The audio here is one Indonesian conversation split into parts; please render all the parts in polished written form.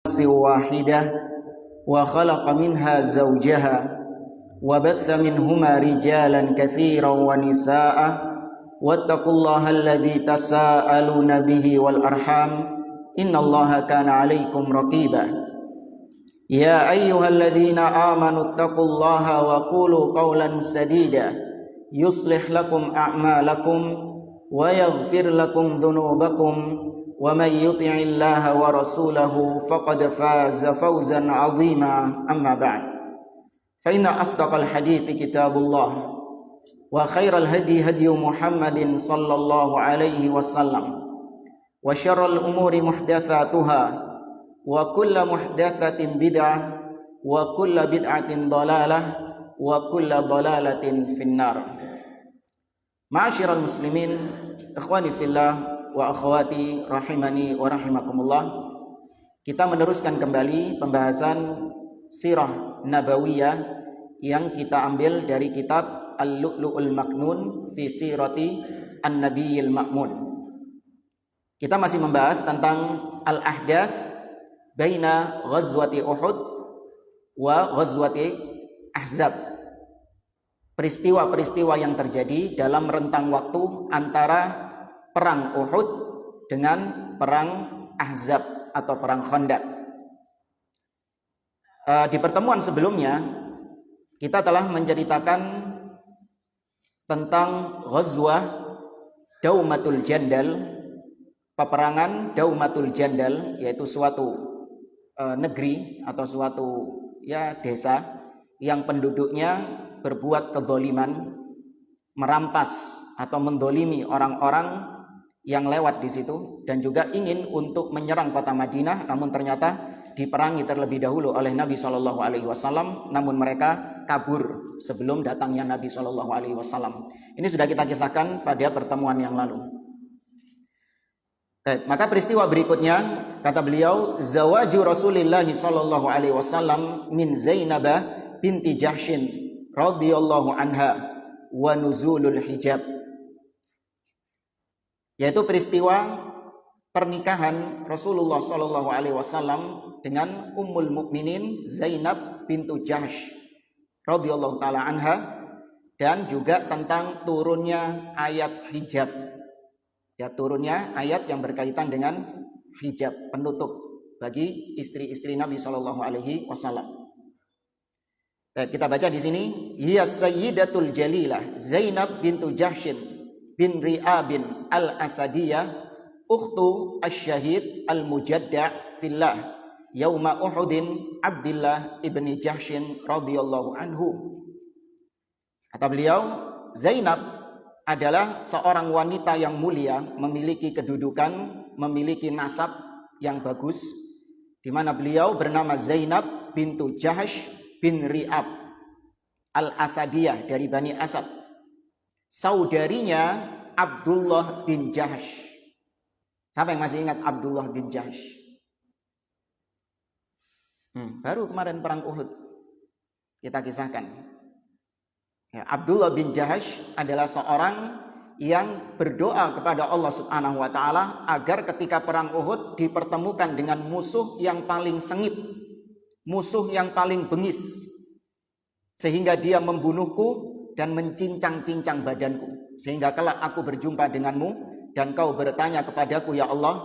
نفس واحدة وخلق منها زوجها وبث منهما رجالا كثيرا ونساء واتقوا الله الذي تساءلون به والأرحام إن الله كان عليكم رقيبا يا أيها الذين آمنوا اتقوا الله وقولوا قولا سديدا يصلح لكم أعمالكم ويغفر لكم ذنوبكم ومن يطع الله ورسوله فقد فاز فوزا عظيما أما بعد فإن أصدق الحديث كتاب الله وخير الهدي هدي محمد صلى الله عليه وسلم وشر الأمور محدثاتها وكل محدثة بدعة وكل بدعة ضلالة وكل ضلالة في النار. Ma'asyiral muslimin, ikhwani fillah wa akhwati rahimani wa rahimakumullah. Kita meneruskan kembali pembahasan sirah nabawiyah yang kita ambil dari kitab Al-Lu'lu'ul Maknun fi Sirati An-Nabiyil Ma'mun. Kita masih membahas tentang al-ahdath baina ghazwati Uhud wa ghazwati Ahzab. Peristiwa-peristiwa yang terjadi dalam rentang waktu antara perang Uhud dengan perang Ahzab atau perang Khandaq. Di pertemuan sebelumnya kita telah menceritakan tentang Ghazwah Daumatul Jandal, peperangan Daumatul Jandal, yaitu suatu negeri atau suatu desa yang penduduknya berbuat kezaliman, merampas atau mendolimi orang-orang yang lewat di situ, dan juga ingin untuk menyerang kota Madinah, namun ternyata diperangi terlebih dahulu oleh Nabi Shallallahu Alaihi Wasallam, namun mereka kabur sebelum datangnya Nabi Shallallahu Alaihi Wasallam. Ini sudah kita kisahkan pada pertemuan yang lalu. Maka peristiwa berikutnya, kata beliau, zawaju Rasulullah Shallallahu Alaihi Wasallam min Zainabah binti Jahshin radhiyallahu anha wa nuzulul hijab, yaitu peristiwa pernikahan Rasulullah sallallahu alaihi wasallam dengan Ummul Mukminin Zainab bintu Jahsh radhiyallahu taala anha, dan juga tentang turunnya ayat hijab. Turunnya ayat yang berkaitan dengan hijab, penutup bagi istri-istri Nabi sallallahu alaihi wasallam. Kita baca di sini, hiya sayyidatul jalilah Zainab bintu Jahshin bin Ri'abin al-Asadiyah ukhtu asy-syahid al-mujadda' fillah yauma Uhudin Abdullah ibni Jahshin radhiyallahu anhu. Kata beliau, Zainab adalah seorang wanita yang mulia, memiliki kedudukan, memiliki nasab yang bagus, di mana beliau bernama Zainab bintu Jahsh bin Ri'ab al-Asadiyah dari Bani Asad, saudarinya Abdullah bin Jahsh. Siapa yang masih ingat Abdullah bin Jahsh? Baru kemarin perang Uhud kita kisahkan. Abdullah bin Jahsh adalah seorang yang berdoa kepada Allah Subhanahu wa taala agar ketika perang Uhud dipertemukan dengan musuh yang paling sengit, musuh yang paling bengis, sehingga dia membunuhku dan mencincang-cincang badanku, sehingga kelak aku berjumpa denganmu dan kau bertanya kepadaku, ya Allah,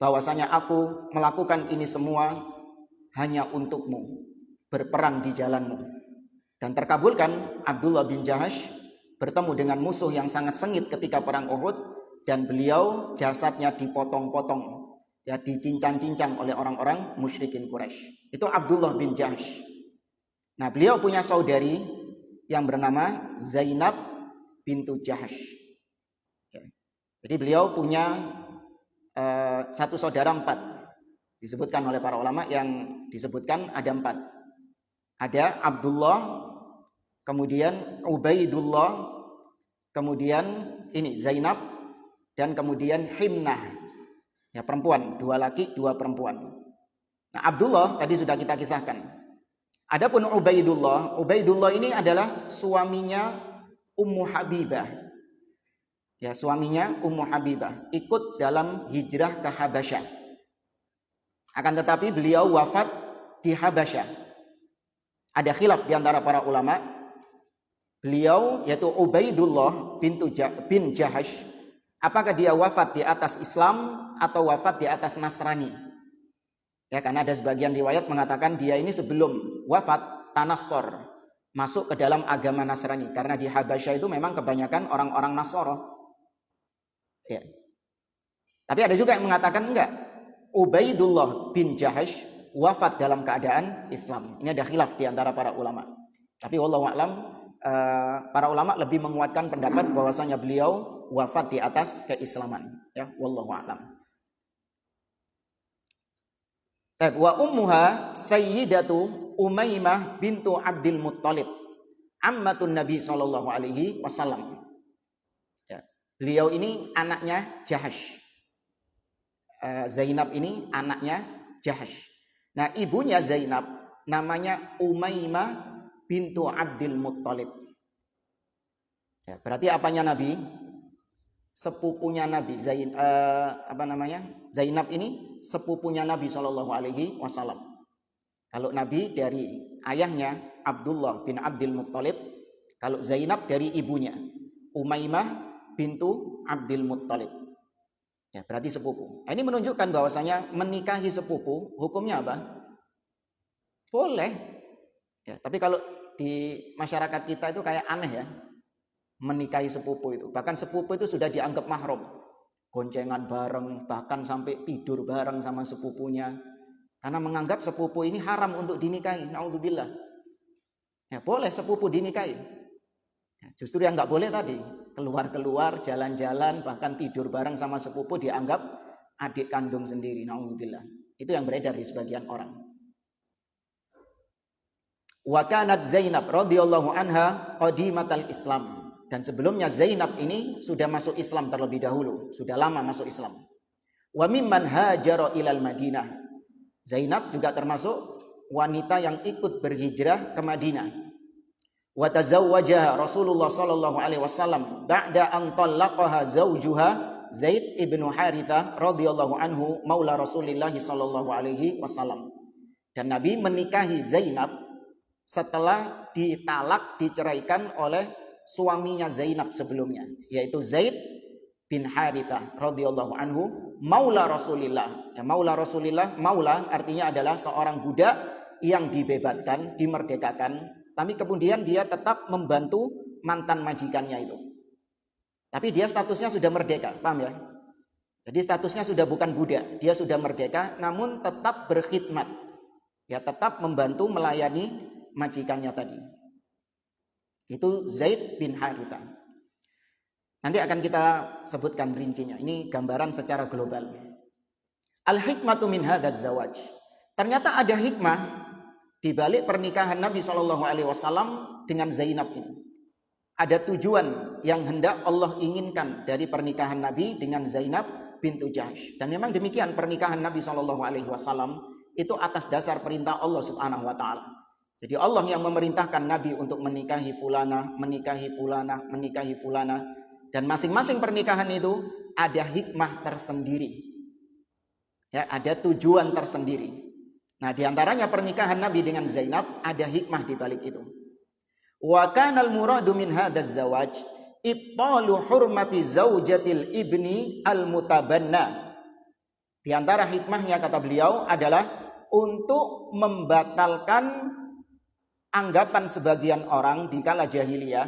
bahwasanya aku melakukan ini semua hanya untukmu, berperang di jalanmu. Dan terkabulkan, Abdullah bin Jahsh bertemu dengan musuh yang sangat sengit ketika perang Uhud, dan beliau jasadnya dipotong-potong, dicincang-cincang oleh orang-orang musyrikin Quraisy. Itu Abdullah bin Jahsh. Nah, beliau punya saudari yang bernama Zainab bintu Jahsh. Jadi beliau punya satu saudara 4. Disebutkan oleh para ulama, yang disebutkan ada 4. Ada Abdullah, kemudian Ubaidullah, kemudian ini Zainab, dan kemudian Himnah. Perempuan, 2 laki, 2 perempuan. Nah, Abdullah tadi sudah kita kisahkan. Adapun Ubaidullah ini adalah suaminya Ummu Habibah. Ya, suaminya Ummu Habibah ikut dalam hijrah ke Habasyah. Akan tetapi beliau wafat di Habasyah. Ada khilaf di antara para ulama. Beliau yaitu Ubaidullah bin Jahash, apakah dia wafat di atas Islam atau wafat di atas Nasrani? Ya, karena ada sebagian riwayat mengatakan dia ini sebelum wafat tanassor, masuk ke dalam agama Nasrani, karena di Habasyah itu memang kebanyakan orang-orang Nasoro. Ya. Tapi ada juga yang mengatakan enggak, Ubaidullah bin Jahash wafat dalam keadaan Islam. Ini ada khilaf di antara para ulama. Tapi wallahu a'lam, para ulama lebih menguatkan pendapat bahwasanya beliau wafat di atas keislaman. Ya, wallahu a'lam. Wa ummuha Sayyidatu Umaymah bintu Abdul Muttalib, ammatun Nabi sallallahu alaihi wasallam. Ya. Beliau ini anaknya Jahash. Zainab ini anaknya Jahash. Nah, ibunya Zainab namanya Umaymah bintu Abdul Muttalib. Ya, berarti apanya Nabi? Sepupunya Nabi. Zainab ini sepupunya Nabi Shallallahu Alaihi Wasallam. Kalau Nabi dari ayahnya Abdullah bin Abdul Muttalib, kalau Zainab dari ibunya Umaymah bintu Abdul Muttalib. Ya, berarti sepupu. Ini menunjukkan bahwasanya menikahi sepupu hukumnya apa? Boleh. Ya, tapi kalau di masyarakat kita itu kayak aneh ya, menikahi sepupu itu. Bahkan sepupu itu sudah dianggap mahram. Goncengan bareng, bahkan sampai tidur bareng sama sepupunya. Karena menganggap sepupu ini haram untuk dinikahi. Naudzubillah. Ya, boleh sepupu dinikahi. Ya, justru yang nggak boleh tadi, keluar-keluar, jalan-jalan, bahkan tidur bareng sama sepupu dianggap adik kandung sendiri. Naudzubillah. Itu yang beredar di sebagian orang. Wa kanat Zainab radhiyallahu anha qadimatal Islam. Dan sebelumnya Zainab ini sudah masuk Islam terlebih dahulu, sudah lama masuk Islam. Wa mimman hajara ilal Madinah. Zainab juga termasuk wanita yang ikut berhijrah ke Madinah. Wa tazawwajaha Rasulullah sallallahu alaihi wasallam ba'da an talaqaha zawjuha Zaid ibnu Harithah radhiyallahu anhu maula Rasulillah sallallahu alaihi wasallam. Dan Nabi menikahi Zainab setelah diceraikan oleh suaminya Zainab sebelumnya, yaitu Zaid bin Harithah radhiyallahu anhu maula Rasulillah. Ya, maula Rasulillah, maula artinya adalah seorang budak yang dibebaskan, dimerdekakan, tapi kemudian dia tetap membantu mantan majikannya itu. Tapi dia statusnya sudah merdeka, paham ya? Jadi statusnya sudah bukan budak, dia sudah merdeka, namun tetap berkhidmat. Ya, tetap membantu melayani majikannya tadi. Itu Zaid bin Harithah. Nanti akan kita sebutkan rincinya. Ini gambaran secara global. Al-hikmatu min hadzal zawaj. Ternyata ada hikmah di balik pernikahan Nabi SAW dengan Zainab ini. Ada tujuan yang hendak Allah inginkan dari pernikahan Nabi dengan Zainab bintu Jahsh. Dan memang demikian, pernikahan Nabi SAW itu atas dasar perintah Allah Subhanahu wa taala. Jadi Allah yang memerintahkan Nabi untuk menikahi fulana, menikahi fulana, menikahi fulana. Dan masing-masing pernikahan itu ada hikmah tersendiri. Ya, ada tujuan tersendiri. Nah, diantaranya pernikahan Nabi dengan Zainab ada hikmah di balik itu. Wa kanal muradu min hadzal zawaj ibtalu hurmati zaujatil ibni al-mutabanna. Di antara hikmahnya kata beliau adalah untuk membatalkan anggapan sebagian orang di kala jahiliyah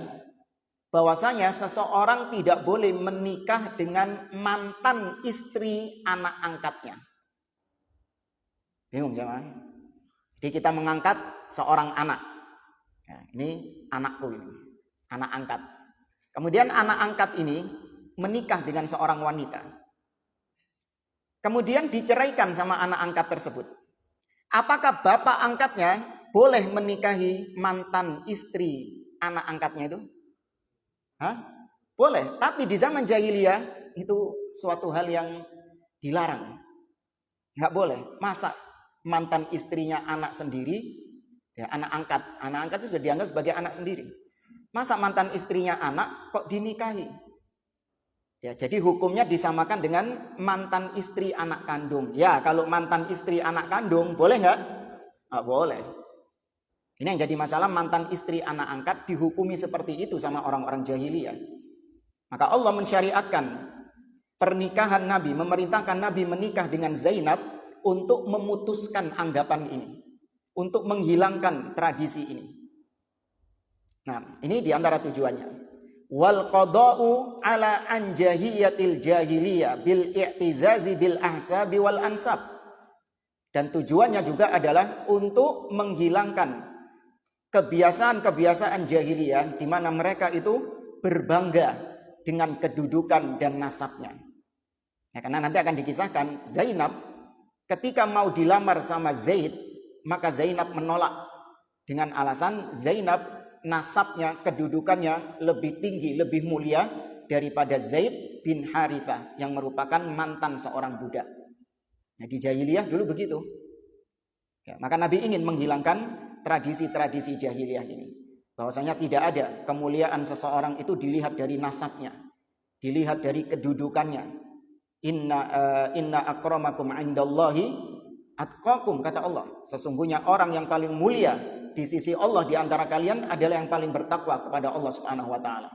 bahwasanya seseorang tidak boleh menikah dengan mantan istri anak angkatnya. Bingung jangan? Jadi kita mengangkat seorang anak. Ya, ini anakku ini, anak angkat. Kemudian anak angkat ini menikah dengan seorang wanita. Kemudian diceraikan sama anak angkat tersebut. Apakah bapak angkatnya boleh menikahi mantan istri anak angkatnya itu? Hah? Boleh, tapi di zaman jahiliyah itu suatu hal yang dilarang. Nggak boleh. Masa mantan istrinya anak sendiri, ya anak angkat itu sudah dianggap sebagai anak sendiri. Masa mantan istrinya anak kok dinikahi? Ya, jadi hukumnya disamakan dengan mantan istri anak kandung. Ya, kalau mantan istri anak kandung boleh nggak? Nggak boleh. Ini yang jadi masalah, mantan istri anak angkat dihukumi seperti itu sama orang-orang jahiliyah. Maka Allah mensyariatkan pernikahan Nabi, memerintahkan Nabi menikah dengan Zainab untuk memutuskan anggapan ini, untuk menghilangkan tradisi ini. Nah, ini diantara tujuannya. Wal qada'u ala anjahiyatil jahiliyah bil i'tizazi bil ahsabi wal ansab. Dan tujuannya juga adalah untuk menghilangkan kebiasaan-kebiasaan jahiliyah di mana mereka itu berbangga dengan kedudukan dan nasabnya. Ya, karena nanti akan dikisahkan Zainab ketika mau dilamar sama Zaid, maka Zainab menolak dengan alasan Zainab nasabnya, kedudukannya lebih tinggi, lebih mulia daripada Zaid bin Harithah yang merupakan mantan seorang budak. Nah, di jahiliyah dulu begitu. Ya, maka Nabi ingin menghilangkan tradisi-tradisi jahiliyah ini. Bahwasanya tidak ada kemuliaan seseorang itu dilihat dari nasabnya, dilihat dari kedudukannya. Inna akramakum indallahi atqakum, kata Allah. Sesungguhnya orang yang paling mulia di sisi Allah di antara kalian adalah yang paling bertakwa kepada Allah Subhanahu wa taala.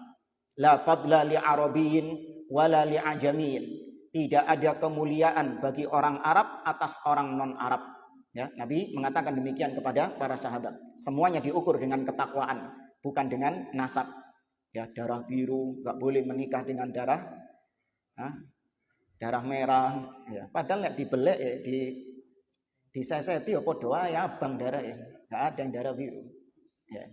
La fadla li arabiyyin wala li ajamiyyin. Tidak ada kemuliaan bagi orang Arab atas orang non-Arab. Ya, Nabi mengatakan demikian kepada para sahabat. Semuanya diukur dengan ketakwaan, bukan dengan nasab. Ya, darah biru enggak boleh menikah dengan darah merah. Ya, padahal dibelek ya, diseseti apa doa ya abang darah ya. Nggak ada yang darah biru. Ya.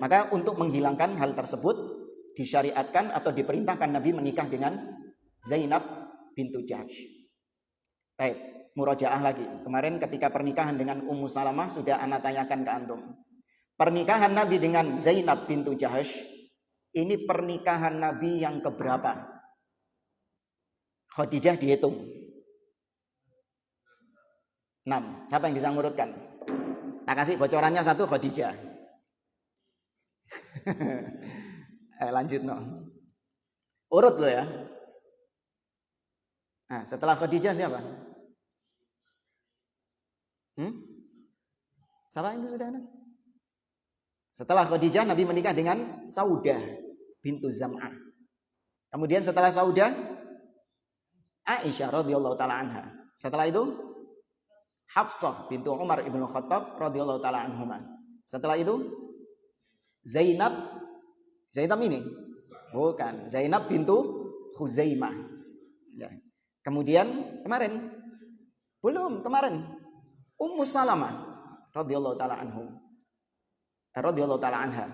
Maka untuk menghilangkan hal tersebut disyariatkan atau diperintahkan Nabi menikah dengan Zainab bintu Jahsy. Murojaah lagi. Kemarin ketika pernikahan dengan Ummu Salamah sudah ana tanyakan ke antum. Pernikahan Nabi dengan Zainab bintu Jahsy ini pernikahan Nabi yang keberapa? Khadijah dihitung 6. Siapa yang bisa ngurutkan? Tak kasih bocorannya satu, Khadijah. Lanjut no. Urut lo ya. Nah, setelah Khadijah siapa? Siapa itu sudah ada? Setelah Khadijah Nabi menikah dengan Saudah bintu Zam'ah. Kemudian setelah Saudah Aisyah radhiyallahu taala anha. Setelah itu Hafsah bintu Umar ibnu Khattab radhiyallahu taala anhuma. Setelah itu Zainab ini? Bukan, Zainab bintu Khuzaimah. Ya. Kemudian kemarin Ummu Salamah radhiyallahu taala anha.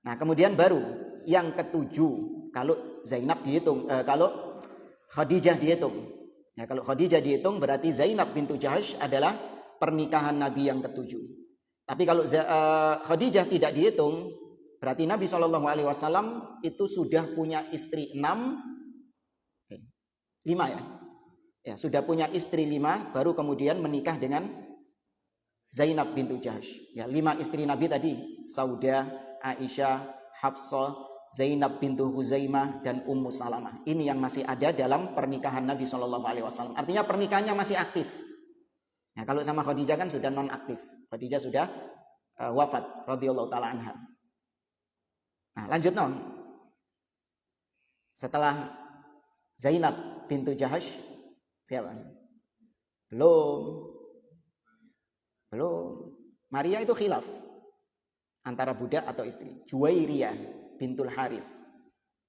Nah, kemudian baru yang ketujuh kalau Zainab dihitung, kalau Khadijah dihitung. Ya, kalau Khadijah dihitung berarti Zainab bintu Jahsy adalah pernikahan Nabi yang ketujuh. Tapi kalau Khadijah tidak dihitung, berarti Nabi SAW itu sudah punya istri 5 ya. Ya, sudah punya istri 5, baru kemudian menikah dengan Zainab bintu Jahsy. Ya, 5 istri Nabi tadi, Saudah, Aisyah, Hafsah, Zainab bintu Khuzaimah dan Ummu Salamah. Ini yang masih ada dalam pernikahan Nabi SAW. Artinya pernikahannya masih aktif. Nah, kalau sama Khadijah kan sudah non aktif. Khadijah sudah wafat radhiyallahu taala anha. Nah, lanjut no. Setelah Zainab bintu Jahsy siapa? Belum. Maria itu khilaf antara budak atau istri. Juwairiyah bintul Harith.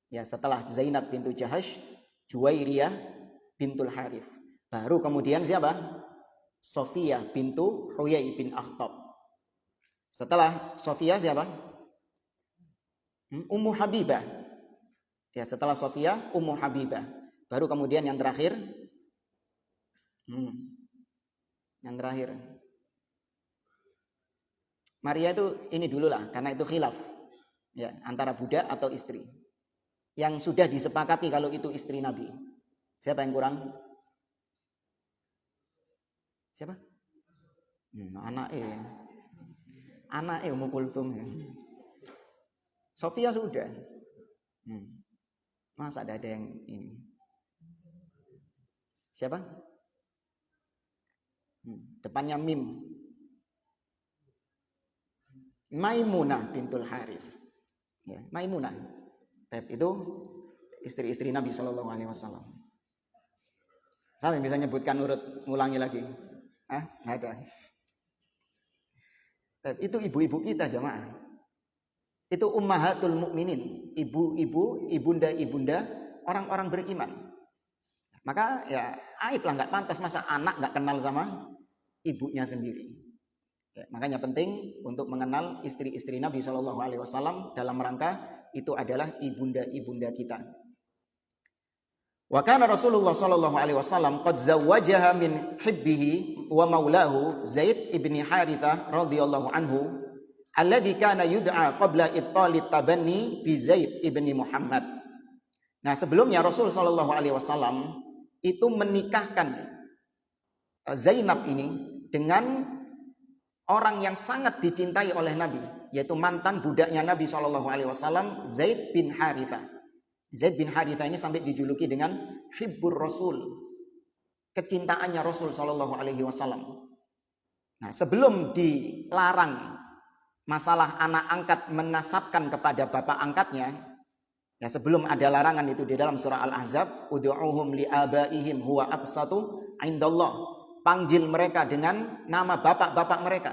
Ya, setelah Zainab bintu Jahsy, Juwairiyah bintul Harith. Baru kemudian siapa? Sofiyah bintu Huyai bin Akhtab. Setelah Sofiyah siapa? Ummu Habibah. Ya, setelah Sofiyah Ummu Habibah. Baru kemudian yang terakhir Maria itu ini dulu lah, karena itu khilaf. Ya, antara budak atau istri. Yang sudah disepakati kalau itu istri Nabi. Siapa yang kurang? Siapa? Anaknya Ummu Kulthum. Sofia sudah. Masa ada yang ini? Siapa? Depannya mim. Maimunah bintul Harith. Ya, Maimunah. Itu istri-istri Nabi Shallallahu Alaihi Wasallam. Sampai bisa nyebutkan urut, ngulangi lagi. Ada. Itu ibu-ibu kita jemaah. Itu ummahatul mukminin, ibu-ibu, ibunda-ibunda orang-orang beriman. Maka ya aib lah, nggak pantas masa anak nggak kenal sama ibunya sendiri. Ya, makanya penting untuk mengenal istri-istri Nabi Shallallahu Alaihi Wasallam dalam rangka itu adalah ibunda-ibunda kita. Wa kana Rasulullah sallallahu alaihi wasallam qad zawwajaha min hibbihi wa maulahu Zaid ibn Harithah radhiyallahu anhu alladhi kana yud'a qabla ibtali tabanni bi Zaid ibn Muhammad. Nah, sebelumnya Rasul sallallahu alaihi wasallam itu menikahkan Zainab ini dengan orang yang sangat dicintai oleh Nabi, yaitu mantan budaknya Nabi sallallahu alaihi wasallam Zaid bin Harithah. Zaid bin Harithah ini sampai dijuluki dengan Hibbur Rasul, kecintaannya Rasul Shallallahu Alaihi Wasallam. Nah, sebelum dilarang masalah anak angkat menasabkan kepada bapak angkatnya, ya sebelum ada larangan itu di dalam surah Al-Ahzab, ud'uhum li abaihim huwa aqsatu indallah, panggil mereka dengan nama bapak-bapak mereka.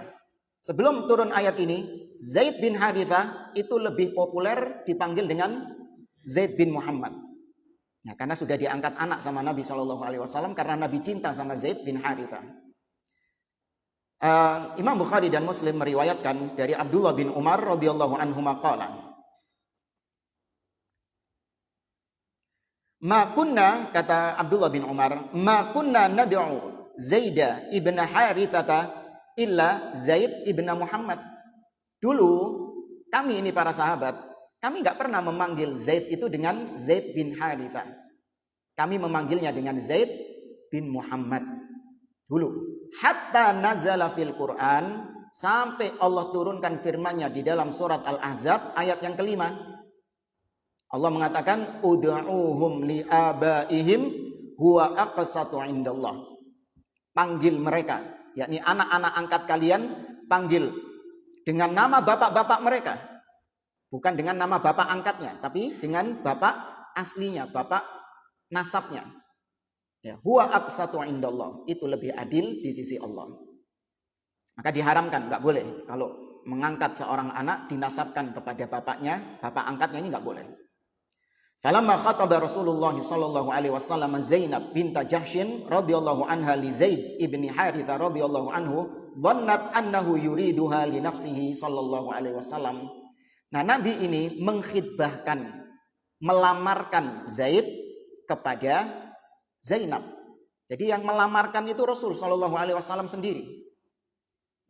Sebelum turun ayat ini, Zaid bin Harithah itu lebih populer dipanggil dengan Zaid bin Muhammad. Ya, karena sudah diangkat anak sama Nabi Shallallahu Alaihi Wasallam karena Nabi cinta sama Zaid bin Harithah. Imam Bukhari dan Muslim meriwayatkan dari Abdullah bin Umar radhiyallahu anhu maqala. Ma kunna, kata Abdullah bin Umar, ma kunna nad'u Zaid ibn Harithah illa Zaid ibn Muhammad. Dulu kami ini para sahabat, kami nggak pernah memanggil Zaid itu dengan Zaid bin Harithah. Kami memanggilnya dengan Zaid bin Muhammad dulu. Hatta nazala fil Quran, sampai Allah turunkan firman-Nya di dalam surat Al-Ahzab ayat yang kelima. Allah mengatakan ud'uhum li abaihim huwa aqsatu indallah. Panggil mereka, yakni anak-anak angkat kalian, panggil dengan nama bapak-bapak mereka. Bukan dengan nama bapak angkatnya, tapi dengan bapak aslinya, bapak nasabnya. Ya, huwa aqsatu indallah, itu lebih adil di sisi Allah. Maka diharamkan, nggak boleh kalau mengangkat seorang anak dinasabkan kepada bapaknya, bapak angkatnya ini nggak boleh. Falamma khataba Rasulullah sallallahu alaihi wasallam Zainab bint Jahshin radhiyallahu anha li Zaid ibni Harithah radhiyallahu anhu, dhannat annahu yuriduha li nafsihi sallallahu alaihi wasallam. Nah, Nabi ini mengkhidbahkan, melamarkan Zaid kepada Zainab. Jadi yang melamarkan itu Rasul Shallallahu Alaihi Wasallam sendiri.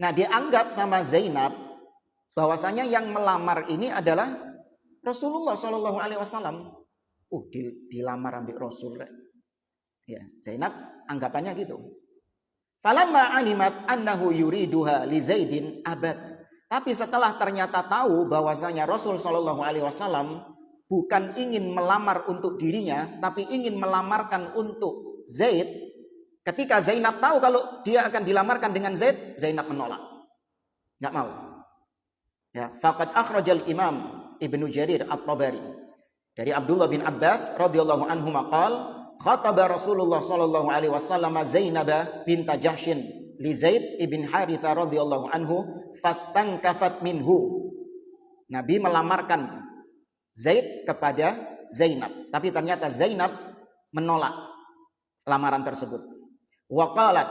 Nah, dianggap sama Zainab bahwasanya yang melamar ini adalah Rasulullah Shallallahu Alaihi Wasallam. Dilamar ambil Rasul. Ya, Zainab anggapannya gitu. Falamma animat annahu yuriduha li Zaidin abad. Tapi setelah ternyata tahu bahwasanya Rasul Shallallahu Alaihi Wasallam bukan ingin melamar untuk dirinya, tapi ingin melamarkan untuk Zaid. Ketika Zainab tahu kalau dia akan dilamarkan dengan Zaid, Zainab menolak, nggak mau. Ya, faqad akhrajal Imam Ibnu Jarir At-Tabari dari Abdullah bin Abbas radhiyallahu anhu maqal khataba Rasulullah Shallallahu Alaihi Wasallam Zainab bint Jahshin li Zaid ibn Harithah radhiyallahu anhu fastangkafat minhu. Nabi melamarkan Zaid kepada Zainab, tapi ternyata Zainab menolak lamaran tersebut. Wa qalat,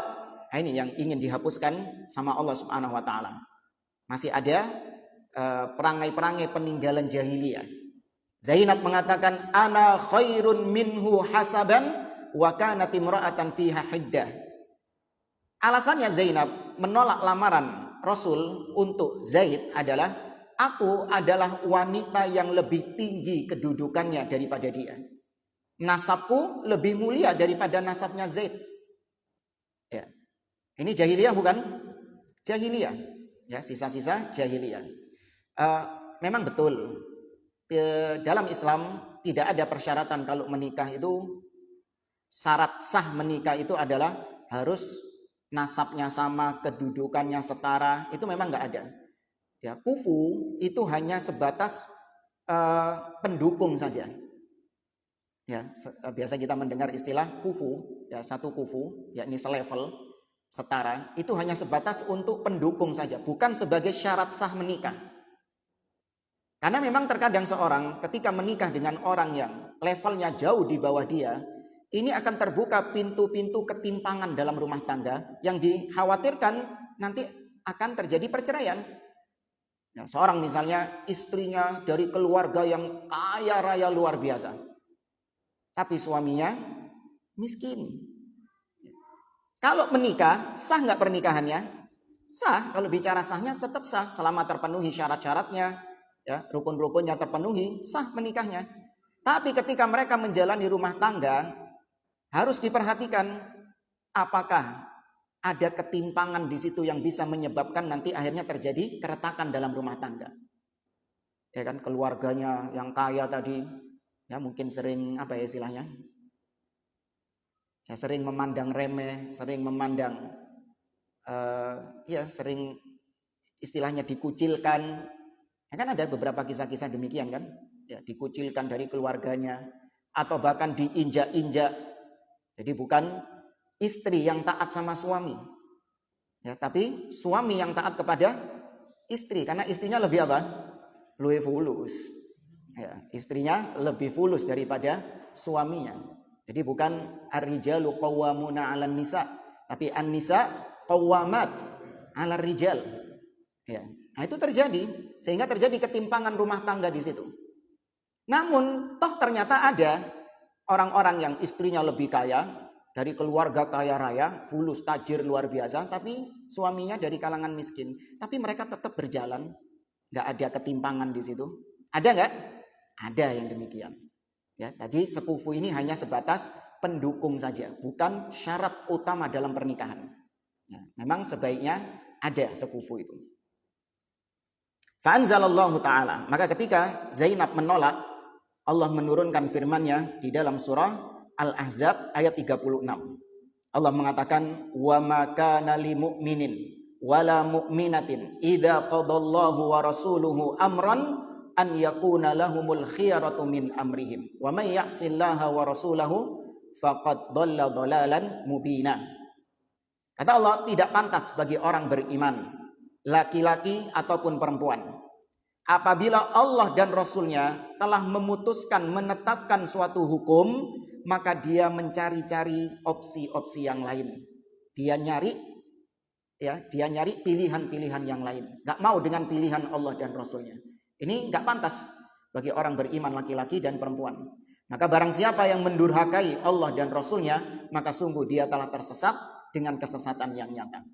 ini yang ingin dihapuskan sama Allah Subhanahu wa taala. Masih ada perangai-perangai peninggalan jahiliyah. Zainab mengatakan ana khairun minhu hasaban wa kanat imra'atan fiha hiddah. Alasannya Zainab menolak lamaran Rasul untuk Zaid adalah aku adalah wanita yang lebih tinggi kedudukannya daripada dia. Nasabku lebih mulia daripada nasabnya Zaid. Ya. Ini jahiliyah bukan? Jahiliyah. Ya, sisa-sisa jahiliyah. Memang betul dalam Islam tidak ada persyaratan kalau menikah itu. Syarat sah menikah itu adalah harus nasabnya sama, kedudukannya setara, itu memang nggak ada. Ya, kufu itu hanya sebatas pendukung saja. Ya, biasa kita mendengar istilah kufu, ya satu kufu, yakni selevel, setara, itu hanya sebatas untuk pendukung saja, bukan sebagai syarat sah menikah. Karena memang terkadang seorang ketika menikah dengan orang yang levelnya jauh di bawah dia, ini akan terbuka pintu-pintu ketimpangan dalam rumah tangga yang dikhawatirkan nanti akan terjadi perceraian. Ya, seorang misalnya istrinya dari keluarga yang kaya raya luar biasa, tapi suaminya miskin. Kalau menikah, sah nggak pernikahannya? Sah. Kalau bicara sahnya tetap sah selama terpenuhi syarat-syaratnya, ya, rukun-rukunnya terpenuhi, sah menikahnya. Tapi ketika mereka menjalani rumah tangga, harus diperhatikan apakah ada ketimpangan di situ yang bisa menyebabkan nanti akhirnya terjadi keretakan dalam rumah tangga. Ya kan, keluarganya yang kaya tadi, ya mungkin sering apa ya istilahnya? Ya sering memandang remeh, sering memandang ya sering istilahnya dikucilkan. Ya kan ada beberapa kisah-kisah demikian kan? Ya, dikucilkan dari keluarganya atau bahkan diinjak-injak. Jadi bukan istri yang taat sama suami, ya, tapi suami yang taat kepada istri, karena istrinya lebih apa? Lebih fulus. Ya, istrinya lebih fulus daripada suaminya. Jadi bukan ar-rijalu qawwamuna 'alan nisa, tapi an-nisa qawwamat 'alar rijal. Ya, nah itu terjadi sehingga terjadi ketimpangan rumah tangga di situ. Namun toh ternyata ada orang-orang yang istrinya lebih kaya, dari keluarga kaya raya, fulus, tajir luar biasa, tapi suaminya dari kalangan miskin. Tapi mereka tetap berjalan, nggak ada ketimpangan di situ. Ada nggak? Ada yang demikian. Ya, tadi sekufu ini hanya sebatas pendukung saja, bukan syarat utama dalam pernikahan. Ya, memang sebaiknya ada sekufu itu. Fa'anzalallahu ta'ala. Maka ketika Zainab menolak, Allah menurunkan firman-Nya di dalam surah Al-Ahzab ayat 36. Allah mengatakan, "Wa ma kana lil mu'minin wala mu'minatin idza qadallahu wa rasuluhu amran an yakuna lahumul khiyaratu min amrihim wa may ya'sillaha wa rasulahu faqad dhalla dhalalan mubina." Kata Allah, tidak pantas bagi orang beriman, laki-laki ataupun perempuan, apabila Allah dan Rasulnya telah memutuskan menetapkan suatu hukum, maka dia mencari-cari opsi-opsi yang lain. Dia nyari pilihan-pilihan yang lain. Gak mau dengan pilihan Allah dan Rasulnya. Ini gak pantas bagi orang beriman laki-laki dan perempuan. Maka barang siapa yang mendurhakai Allah dan Rasulnya, maka sungguh dia telah tersesat dengan kesesatan yang nyata.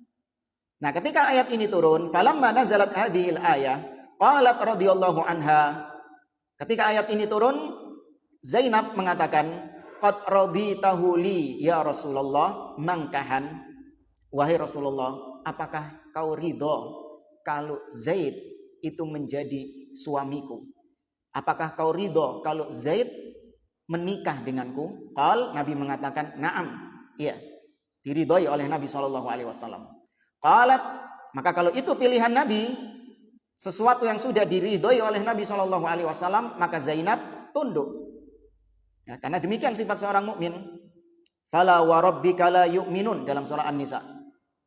Nah, ketika ayat ini turun, falamma nazalat hadhil ayah, qalat radhiyallahu anha. Ketika ayat ini turun, Zainab mengatakan, qad raditahu li ya Rasulullah mangkahan. Wahai Rasulullah, apakah kau ridho kalau Zaid itu menjadi suamiku? Apakah kau ridho kalau Zaid menikah denganku? Qal, Nabi mengatakan, na'am, iya, diridhoi oleh Nabi SAW. Qalat, maka kalau itu pilihan Nabi, sesuatu yang sudah diridhoi oleh Nabi SAW, maka Zainab tunduk. Ya, karena demikian sifat seorang mukmin. Fala wa rabbika la yu'minun dalam surah An-Nisa.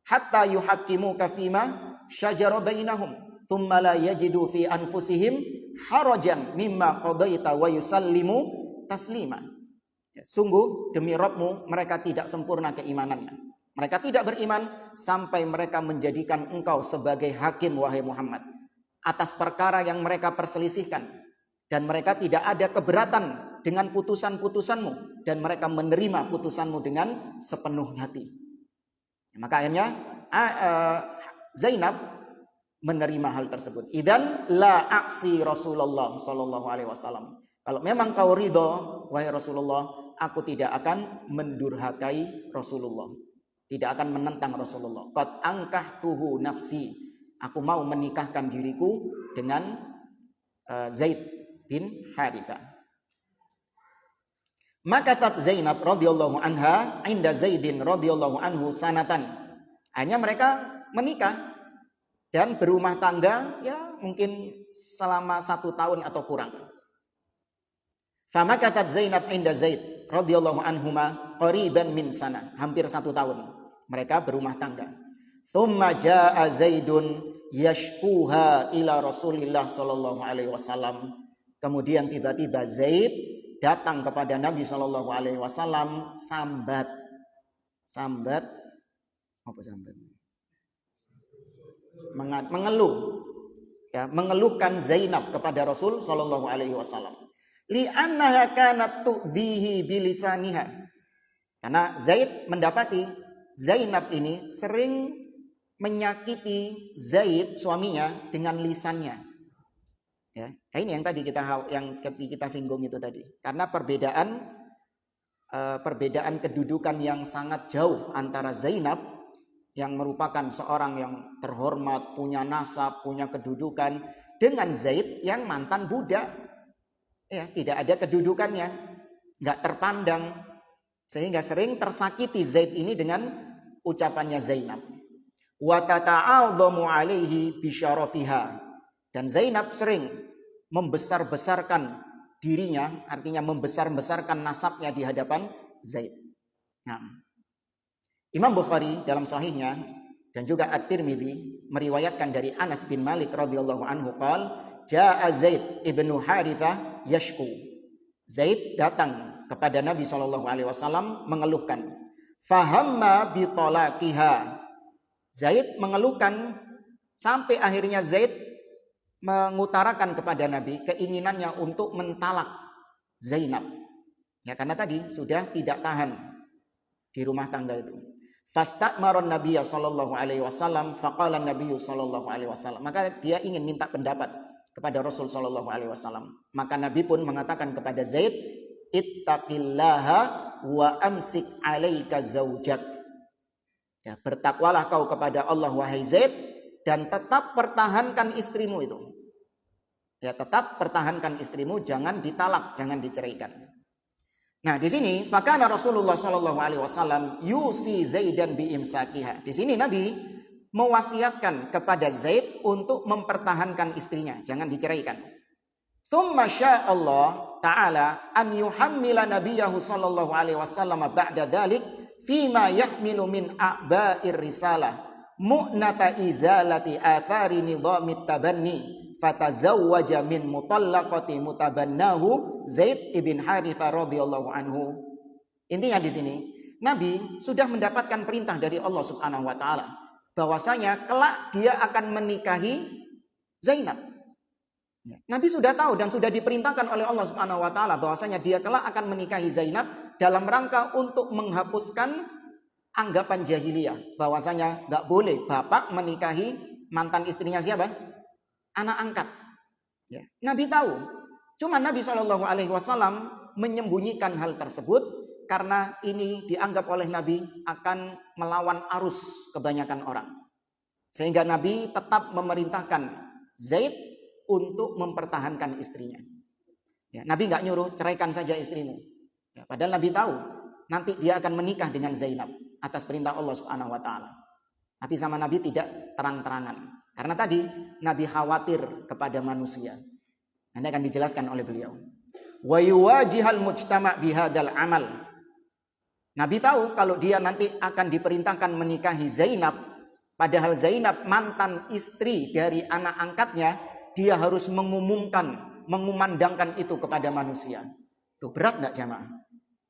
Hatta yuhaqqimuka fima syajara bainahum, thumma la yajidu fi anfusihim harajan mimma qadaita wa yusallimu taslima. Ya, sungguh demi Rabbmu mereka tidak sempurna keimanannya. Mereka tidak beriman sampai mereka menjadikan engkau sebagai hakim, wahai Muhammad, atas perkara yang mereka perselisihkan, dan mereka tidak ada keberatan dengan putusan-putusanmu, dan mereka menerima putusanmu dengan sepenuh hati. Maka akhirnya Zainab menerima hal tersebut. Idzan la aksi Rasulullah sallallahu alaihi wasallam. Kalau memang kau ridho, wahai Rasulullah, aku tidak akan mendurhakai Rasulullah, tidak akan menentang Rasulullah. Qad ankahtuhu nafsi. Aku mau menikahkan diriku dengan Zaid bin Harithah. Makatat Zainab radhiyallahu anha inda Zaidin radhiyallahu anhu sanatan. Hanya mereka menikah dan berumah tangga ya mungkin selama 1 tahun atau kurang. Famakatat Zainab inda Zaid radhiyallahu anhuma qariban min sana. Hampir 1 tahun mereka berumah tangga. Tsumma jaa Zaidun yashkuha ila Rasulillah sallallahu alaihi wasallam. Kemudian tiba-tiba Zaid datang kepada Nabi sallallahu alaihi wasallam sambat apa sambat? Mengeluh. Ya, mengeluhkan Zainab kepada Rasul sallallahu alaihi wasallam. Li'annaha kanat tu'dhihi bilisaniha. Karena Zaid mendapati Zainab ini sering menyakiti Zaid suaminya dengan lisannya. Ya, ini yang tadi kita singgung itu tadi. Karena perbedaan kedudukan yang sangat jauh antara Zainab yang merupakan seorang yang terhormat, punya nasab, punya kedudukan, dengan Zaid yang mantan budak. Ya, tidak ada kedudukannya, nggak terpandang, sehingga sering tersakiti Zaid ini dengan ucapannya Zainab. Wa tata'adhamu alaihi bisyarafiha. Dan Zainab sering membesar-besarkan dirinya, artinya membesar-besarkan nasabnya di hadapan Zaid. Nah, Imam Bukhari dalam sahihnya dan juga At-Tirmidzi meriwayatkan dari Anas bin Malik radhiyallahu anhu qala jaa Zaid ibnu Harithah yashku. Zaid datang kepada Nabi SAW mengeluhkan. Fahamma bitolakiha. Zaid mengeluhkan sampai akhirnya Zaid mengutarakan kepada Nabi keinginannya untuk mentalak Zainab. Ya, karena tadi sudah tidak tahan di rumah tangga itu. Fasta'maron Nabiya sallallahu alaihi wasallam faqala Nabiyyu sallallahu alaihi wasallam. Maka dia ingin minta pendapat kepada Rasul sallallahu alaihi wasallam. Maka Nabi pun mengatakan kepada Zaid, "Ittaqillaha wa amsik 'alaika zaujak." Ya, bertakwalah kau kepada Allah wahai Zaid dan tetap pertahankan istrimu itu. Ya, tetap pertahankan istrimu, jangan ditalak, jangan diceraikan. Nah, di sini fakana Rasulullah sallallahu alaihi wasallam yusi Zaidan bi imsakiha. Di sini Nabi mewasiatkan kepada Zaid untuk mempertahankan istrinya, jangan diceraikan. Tsumma syaa Allah taala an yuhammila nabiyahu sallallahu alaihi wasallam ba'da dzalik fima yahmilu min a'ba'ir risalah mu'nata izalati athari nidhamit tabanni fatazawwaja min mutallaqati mutabannahu Zaid ibn Harithah radhiyallahu anhu. Intinya di sini Nabi sudah mendapatkan perintah dari Allah Subhanahu wa taala bahwasanya kelak dia akan menikahi Zainab. Nabi sudah tahu dan sudah diperintahkan oleh Allah Subhanahu wa taala bahwasanya dia kelak akan menikahi Zainab dalam rangka untuk menghapuskan anggapan jahiliyah bahwasanya enggak boleh bapak menikahi mantan istrinya siapa? Anak angkat. Ya. Nabi tahu. Cuma Nabi SAW menyembunyikan hal tersebut karena ini dianggap oleh Nabi akan melawan arus kebanyakan orang. Sehingga Nabi tetap memerintahkan Zaid untuk mempertahankan istrinya. Ya, Nabi nggak nyuruh ceraikan saja istrimu. Ya, padahal Nabi tahu nanti dia akan menikah dengan Zainab atas perintah Allah Subhanahu wa taala. Tapi sama Nabi tidak terang-terangan. Karena tadi Nabi khawatir kepada manusia. Nanti akan dijelaskan oleh beliau. Wa yuwajihal mujtama' bihadal amal. Nabi tahu kalau dia nanti akan diperintahkan menikahi Zainab, padahal Zainab mantan istri dari anak angkatnya, dia harus mengumandangkan itu kepada manusia. Itu berat enggak jamaah?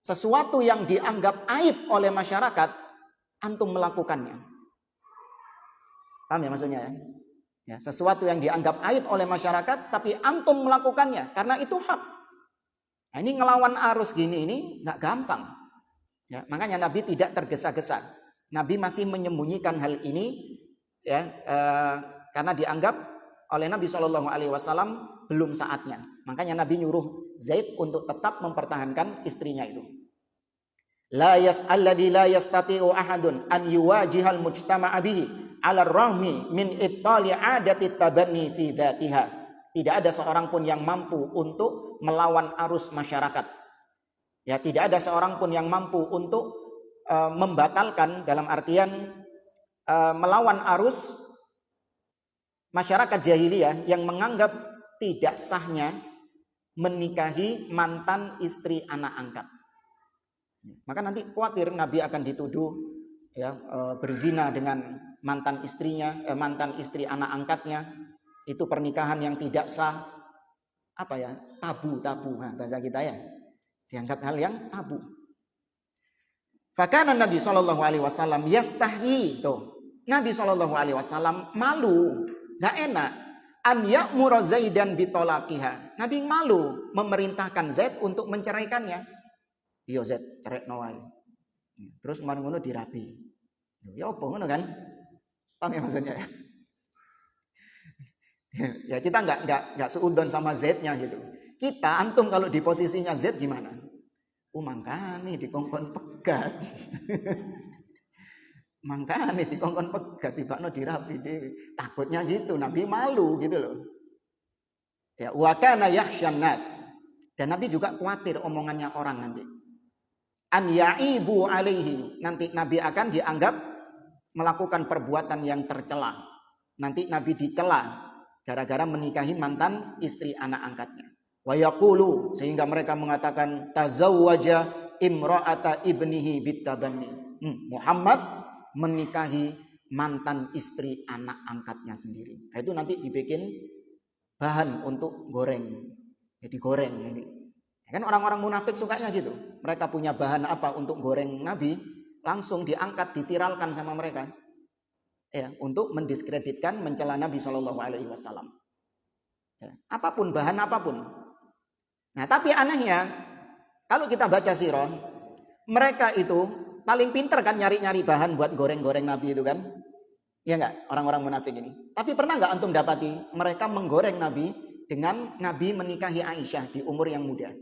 Sesuatu yang dianggap aib oleh masyarakat, antum melakukannya. Paham ya maksudnya ya? Ya, sesuatu yang dianggap aib oleh masyarakat tapi antum melakukannya karena itu hak. Nah, ini ngelawan arus gini ini nggak gampang. Ya, makanya Nabi tidak tergesa-gesa. Nabi masih menyembunyikan hal ini ya karena dianggap oleh Nabi SAW belum saatnya. Makanya Nabi nyuruh Zaid untuk tetap mempertahankan istrinya itu. Alladzi la yastati'u ahadun an yuwajihal mujtama'a bihi 'ala rahmi min ibtali 'adati tabanni fi dzatiha. Tidak ada seorang pun yang mampu untuk melawan arus masyarakat Ya, tidak ada seorang pun yang mampu untuk membatalkan, dalam artian melawan arus masyarakat jahiliyah yang menganggap tidak sahnya menikahi mantan istri anak angkat. Maka nanti khawatir Nabi akan dituduh ya berzina dengan mantan istrinya, mantan istri anak angkatnya. Itu pernikahan yang tidak sah, apa ya, tabu bahasa kita ya, dianggap hal yang tabu. Fakana Nabi SAW yastahi, tuh Nabi SAW malu, gak enak, an ya'mura Zaidan bitolakiha. Nabi malu memerintahkan Zaid untuk menceraikannya. Iya Zaid, cerai nawai. Terus kemarin ngono dirabi. Ya apa ngono kan? Paham ya maksudnya? Ya kita nggak seudon sama Z-nya gitu. Kita antum kalau di posisinya Z gimana? Mangkane dikongkon pegat. Mangkane dikongkon pegat tibakno dirabi dhewe. Takutnya gitu, Nabi malu gitu loh. Ya, wa kana yakhshan nas. Dan Nabi juga khawatir omongannya orang nanti. An ya'ibu alaihi. Nanti Nabi akan dianggap melakukan perbuatan yang tercela. Nanti Nabi dicela gara-gara menikahi mantan istri anak angkatnya. Wa yaqulu, sehingga mereka mengatakan tazawwaja imra'ata ibnihi bitabanni. Muhammad menikahi mantan istri anak angkatnya sendiri. Nah, itu nanti dibikin bahan untuk goreng. Jadi goreng nanti. Kan orang-orang munafik sukanya gitu. Mereka punya bahan apa untuk goreng Nabi, langsung diangkat, diviralkan sama mereka. Ya, untuk mendiskreditkan, mencela Nabi SAW. Ya, apapun, bahan apapun. Nah, tapi anehnya, kalau kita baca sirah, mereka itu paling pinter kan nyari-nyari bahan buat goreng-goreng Nabi itu kan. Ya enggak, orang-orang munafik ini. Tapi pernah enggak antum dapati mereka menggoreng Nabi dengan Nabi menikahi Aisyah di umur yang muda?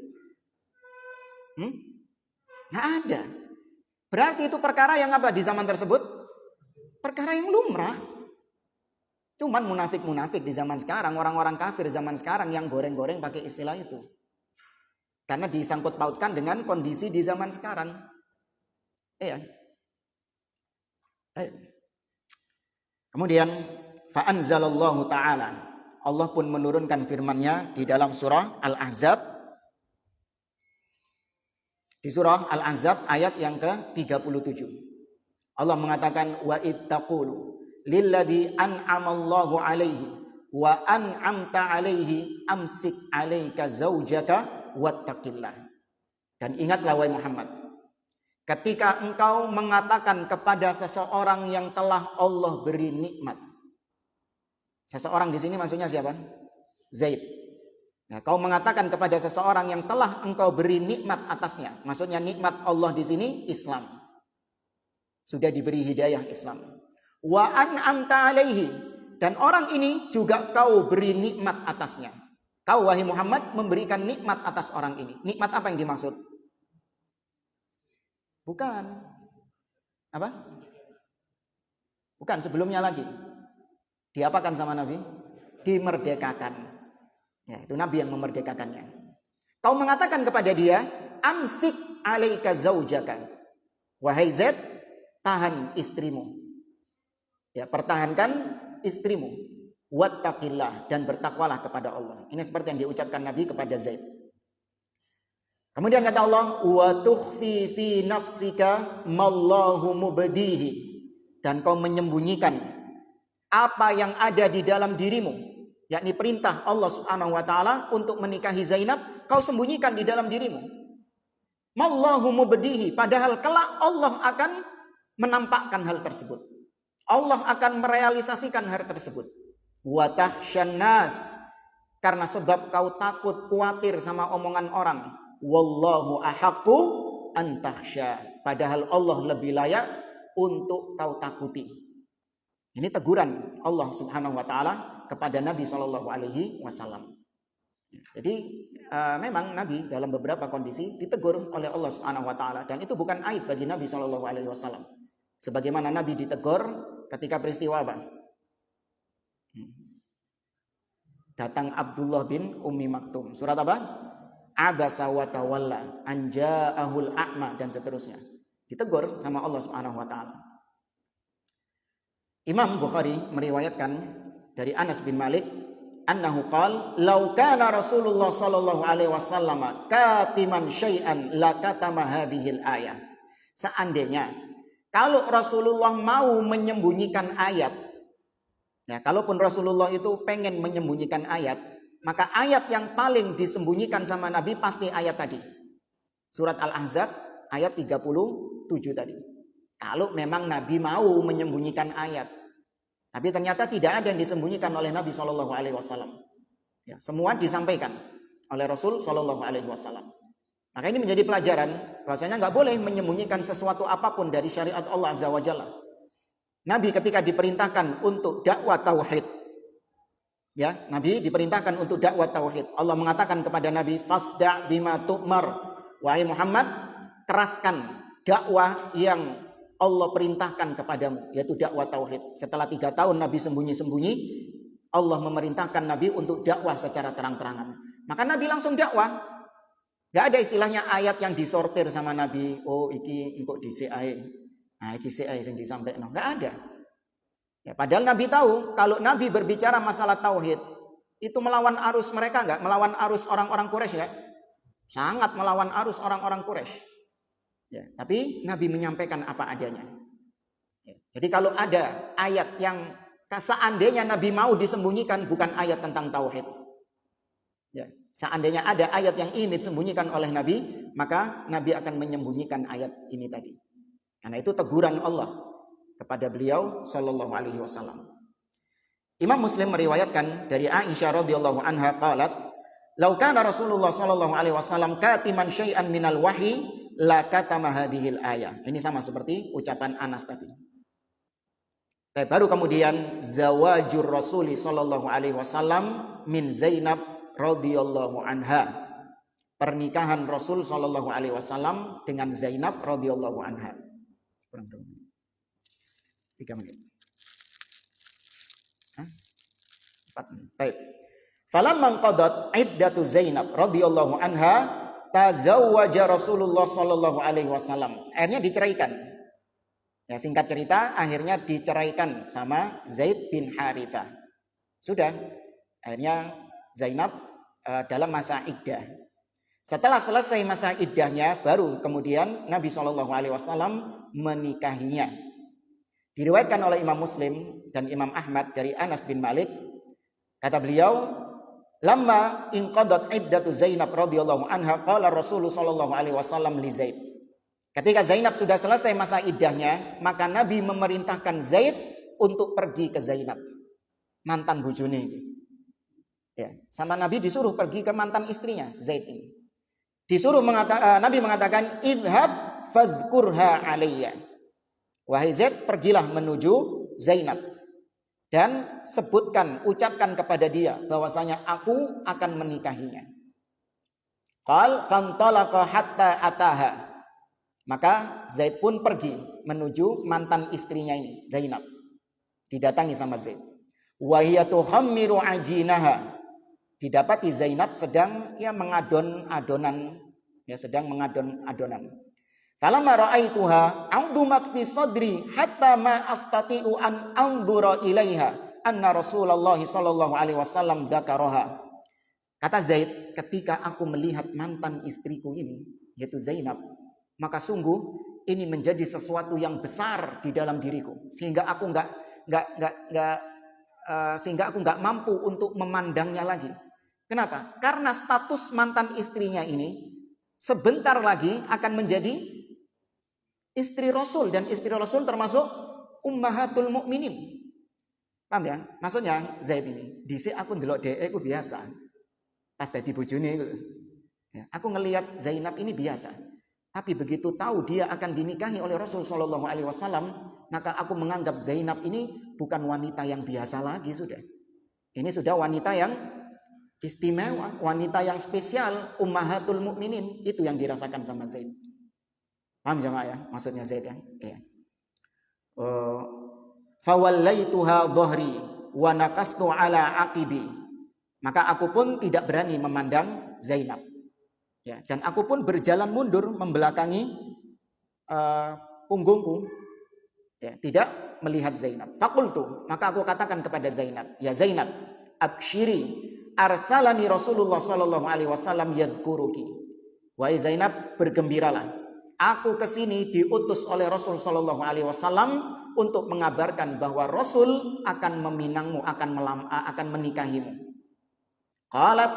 Nggak ada. Berarti itu perkara yang apa di zaman tersebut? Perkara yang lumrah. Cuman munafik-munafik di zaman sekarang, orang-orang kafir zaman sekarang yang goreng-goreng pakai istilah itu. Karena disangkut pautkan dengan kondisi di zaman sekarang. Iya. Kemudian fa'anzalallahu ta'ala. Allah pun menurunkan firman-Nya di dalam surah Al-Ahzab. Di surah Al-Ahzab ayat yang ke-37. Allah mengatakan wa ittaqulu lilladzi an'amallahu alaihi wa an'amta alaihi amsik alaika zaujaka wattaqillah. Dan ingatlah wahai Muhammad, ketika engkau mengatakan kepada seseorang yang telah Allah beri nikmat. Seseorang di sini maksudnya siapa? Zaid. Nah, kau mengatakan kepada seseorang yang telah engkau beri nikmat atasnya. Maksudnya nikmat Allah di sini Islam. Sudah diberi hidayah Islam. Wa an'amta alaihi, dan orang ini juga kau beri nikmat atasnya. Kau wahai Muhammad memberikan nikmat atas orang ini. Nikmat apa yang dimaksud? Bukan. Apa? Bukan, sebelumnya lagi. Diapakan sama Nabi? Dimerdekakan. Ya, itu Nabi yang memerdekakannya. Kau mengatakan kepada dia, amsik alaika zaujaka. Wahai Zaid, tahan istrimu. Ya, pertahankan istrimu. Wattaqillah, dan bertakwalah kepada Allah. Ini seperti yang diucapkan Nabi kepada Zaid. Kemudian kata Allah, wa tukhfi fi nafsika mallahu mubdihi, dan kau menyembunyikan apa yang ada di dalam dirimu, yakni perintah Allah Subhanahu wa taala untuk menikahi Zainab, kau sembunyikan di dalam dirimu. Mallahu mubdihi, padahal kelak Allah akan menampakkan hal tersebut. Allah akan merealisasikan hal tersebut. Wa tahsyan nas, karena sebab kau takut, khawatir sama omongan orang. Wallahu ahaqqu an tahsya, padahal Allah lebih layak untuk kau takuti. Ini teguran Allah Subhanahu wa taala kepada Nabi SAW. Jadi memang Nabi dalam beberapa kondisi ditegur oleh Allah Subhanahu Wa Taala, dan itu bukan aib bagi Nabi SAW. Sebagaimana Nabi ditegur ketika peristiwa apa? Datang Abdullah bin Ummi Maktum. Surat apa? abasa wa tawalla an ja'ahul a'ma, dan seterusnya. Ditegur sama Allah Subhanahu wa taala. Imam Bukhari meriwayatkan dari Anas bin Malik annahu qala law kana Rasulullah sallallahu alaihi wasallam katiman syai'an lakatama hadhil ayah. Seandainya kalau Rasulullah mau menyembunyikan ayat, ya, kalaupun Rasulullah itu pengen menyembunyikan ayat, maka ayat yang paling disembunyikan sama Nabi pasti ayat tadi. Surat Al-Ahzab ayat 37 tadi. Kalau memang Nabi mau menyembunyikan ayat. Tapi ternyata tidak ada yang disembunyikan oleh Nabi SAW. Ya, semua disampaikan oleh Rasul SAW. Maka ini menjadi pelajaran bahwasanya nggak boleh menyembunyikan sesuatu apapun dari syariat Allah Azza wa Jalla. Nabi ketika diperintahkan untuk dakwah tauhid, ya, Nabi diperintahkan untuk dakwah tauhid. Allah mengatakan kepada Nabi, "Fasda' bima tu'mar." Wahai Muhammad, keraskan dakwah yang Allah perintahkan kepadamu, yaitu dakwah tauhid. Setelah 3 tahun Nabi sembunyi-sembunyi, Allah memerintahkan Nabi untuk dakwah secara terang-terangan. Maka Nabi langsung dakwah. Gak ada istilahnya ayat yang disortir sama Nabi. Oh, iki engkau di CI. Nah, iki CI yang disampaikan. Gak ada. Ya, padahal Nabi tahu kalau Nabi berbicara masalah tauhid itu melawan arus mereka, enggak? Melawan arus orang-orang Quraisy, enggak? Sangat melawan arus orang-orang Quraisy. Ya, tapi Nabi menyampaikan apa adanya. Ya, jadi kalau ada ayat yang seandainya Nabi mau disembunyikan, bukan ayat tentang tauhid. Ya, seandainya ada ayat yang ingin disembunyikan oleh Nabi, maka Nabi akan menyembunyikan ayat ini tadi. Karena itu teguran Allah kepada beliau sallallahu alaihi wasallam. Imam Muslim meriwayatkan dari Aisyah radhiyallahu anha qalat, "Lau kana Rasulullah sallallahu alaihi wasallam katiman syai'an minal wahyi la katama hadhil ayah." Ini sama seperti ucapan Anas tadi. Tapi baru kemudian zawajur Rasuli sallallahu alaihi wasallam min Zainab radhiyallahu anha. Pernikahan Rasul sallallahu alaihi wasallam dengan Zainab radhiyallahu anha. Kurang 3 menit. 4 menit. Baik. Falamma qadat iddatu Zainab radhiyallahu anha tazawwaja Rasulullah sallallahu alaihi wasallam. Akhirnya diceraikan. Ya, singkat cerita akhirnya diceraikan sama Zaid bin Harithah. Sudah. Akhirnya Zainab dalam masa iddah. Setelah selesai masa iddahnya baru kemudian Nabi sallallahu alaihi wasallam menikahinya. Diriwayatkan oleh Imam Muslim dan Imam Ahmad dari Anas bin Malik, kata beliau, "Lamma inqadat iddatu Zainab radhiyallahu anha qala Rasulullah sallallahu alaihi wasallam li Zaid." Ketika Zainab sudah selesai masa iddahnya, maka Nabi memerintahkan Zaid untuk pergi ke Zainab, mantan bojone itu. Ya, sama Nabi disuruh pergi ke mantan istrinya Zaid ini. Nabi mengatakan, "Idhab fadhkurha alayya." Wahai Zaid, pergilah menuju Zainab dan ucapkan kepada dia bahwasanya aku akan menikahinya. Qal fantalaqa hatta ataha. Maka Zaid pun pergi menuju mantan istrinya ini, Zainab. Didatangi sama Zaid. Wa hiya tuhammiru ajinaha. Didapati Zainab sedang mengadon adonan, sedang mengadon adonan. Falamma ra'aituha a'dumat fi sadri hatta ma astati'u an anzura ilaiha anna Rasulullah sallallahu alaihi wasallam dzakaraha. Kata Zaid, ketika aku melihat mantan istriku ini, yaitu Zainab, maka sungguh ini menjadi sesuatu yang besar di dalam diriku sehingga aku enggak mampu untuk memandangnya lagi. Kenapa? Karena status mantan istrinya ini sebentar lagi akan menjadi istri Rasul, dan istri Rasul termasuk ummahatul mukminin. Paham ya? Maksudnya Zaid ini, dhisik aku ndelok dhek iku biasa. Pas dadi bojone iku. Ya, aku ngelihat Zainab ini biasa. Tapi begitu tahu dia akan dinikahi oleh Rasul sallallahu alaihi wasallam, maka aku menganggap Zainab ini bukan wanita yang biasa lagi sudah. Ini sudah wanita yang istimewa, wanita yang spesial, ummahatul mukminin. Itu yang dirasakan sama Zaid. Paham jemaah ya? Maksudnya Zaid ya? Iya. Fawallaituha dhahri wa nakastu ala aqibi. Maka aku pun tidak berani memandang Zainab. Ya, dan aku pun berjalan mundur membelakangi punggungku, ya, tidak melihat Zainab. Fakultu, maka aku katakan kepada Zainab, ya Zainab, abshiri, arsalani Rasulullah sallallahu alaihi wasallam yadhkuruki. Wahai Zainab, bergembiralah. Aku kesini diutus oleh Rasul sallallahu alaihi wasallam untuk mengabarkan bahwa Rasul akan meminangmu, akan menikahimu. Qalat,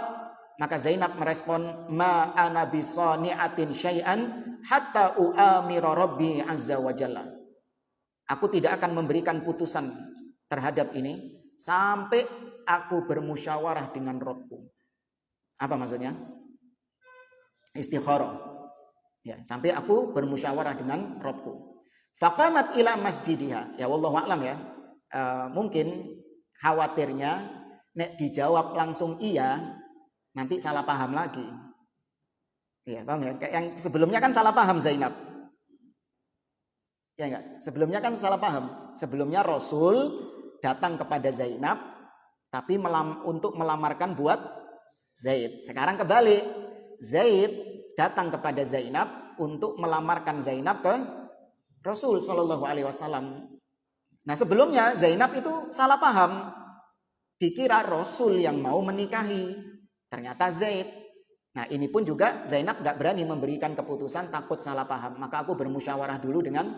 maka Zainab merespon, ma ana bisani'atin syai'an hatta u'amira rabbi azza wa jalla. Aku tidak akan memberikan putusan terhadap ini sampai aku bermusyawarah dengan Rabbku. Apa maksudnya? Istikharah. Ya, sampai aku bermusyawarah dengan Rabbku. Faqamat ila masjidiha. Ya wallahu a'lam ya. Mungkin khawatirnya nek dijawab langsung iya, nanti salah paham lagi. Ya, paham ya? Yang sebelumnya kan salah paham Zainab. Ya enggak? Sebelumnya kan salah paham. Sebelumnya Rasul datang kepada Zainab tapi untuk melamarkan buat Zaid. Sekarang kebalik. Zaid datang kepada Zainab untuk melamarkan Zainab ke Rasul sallallahu alaihi wasallam. Nah, sebelumnya Zainab itu salah paham. Dikira Rasul yang mau menikahi, ternyata Zaid. Nah, ini pun juga Zainab enggak berani memberikan keputusan, takut salah paham. Maka aku bermusyawarah dulu dengan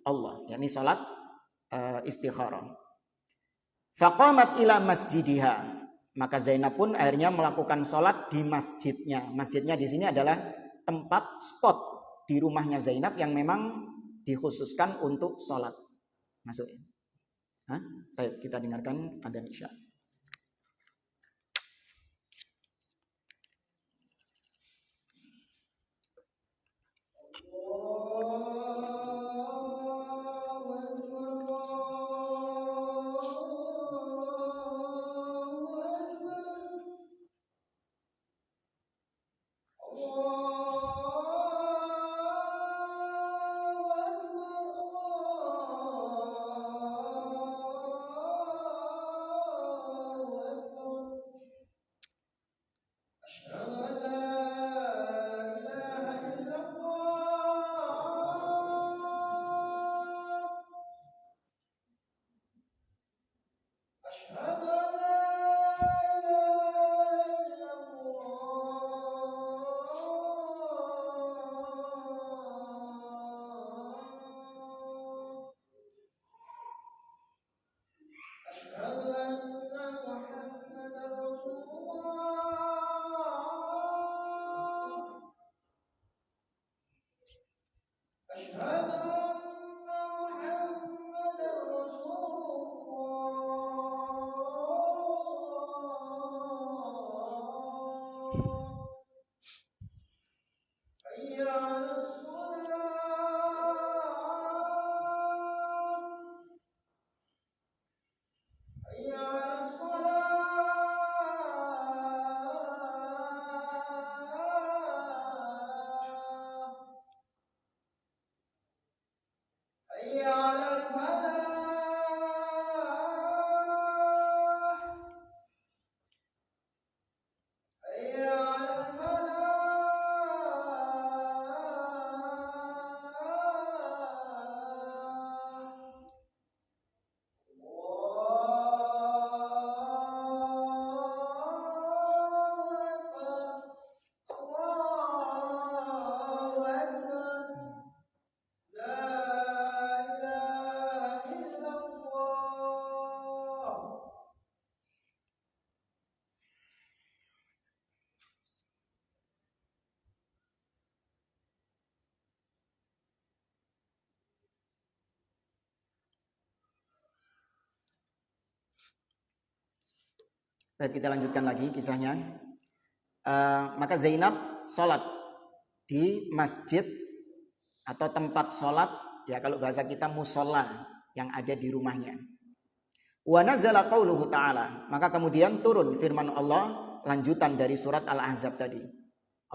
Allah, yakni salat istikharah. Faqamat ila masjidiha. Maka Zainab pun akhirnya melakukan salat di masjidnya. Masjidnya di sini adalah tempat spot di rumahnya Zainab yang memang dikhususkan untuk salat. Masuk ya? Baik, kita dengarkan adzan Isya. Baik, kita lanjutkan lagi kisahnya. Maka Zainab sholat di masjid atau tempat sholat, ya kalau bahasa kita musola yang ada di rumahnya. Wa nazala qauluhu ta'ala, maka kemudian turun firman Allah lanjutan dari surat Al-Ahzab tadi.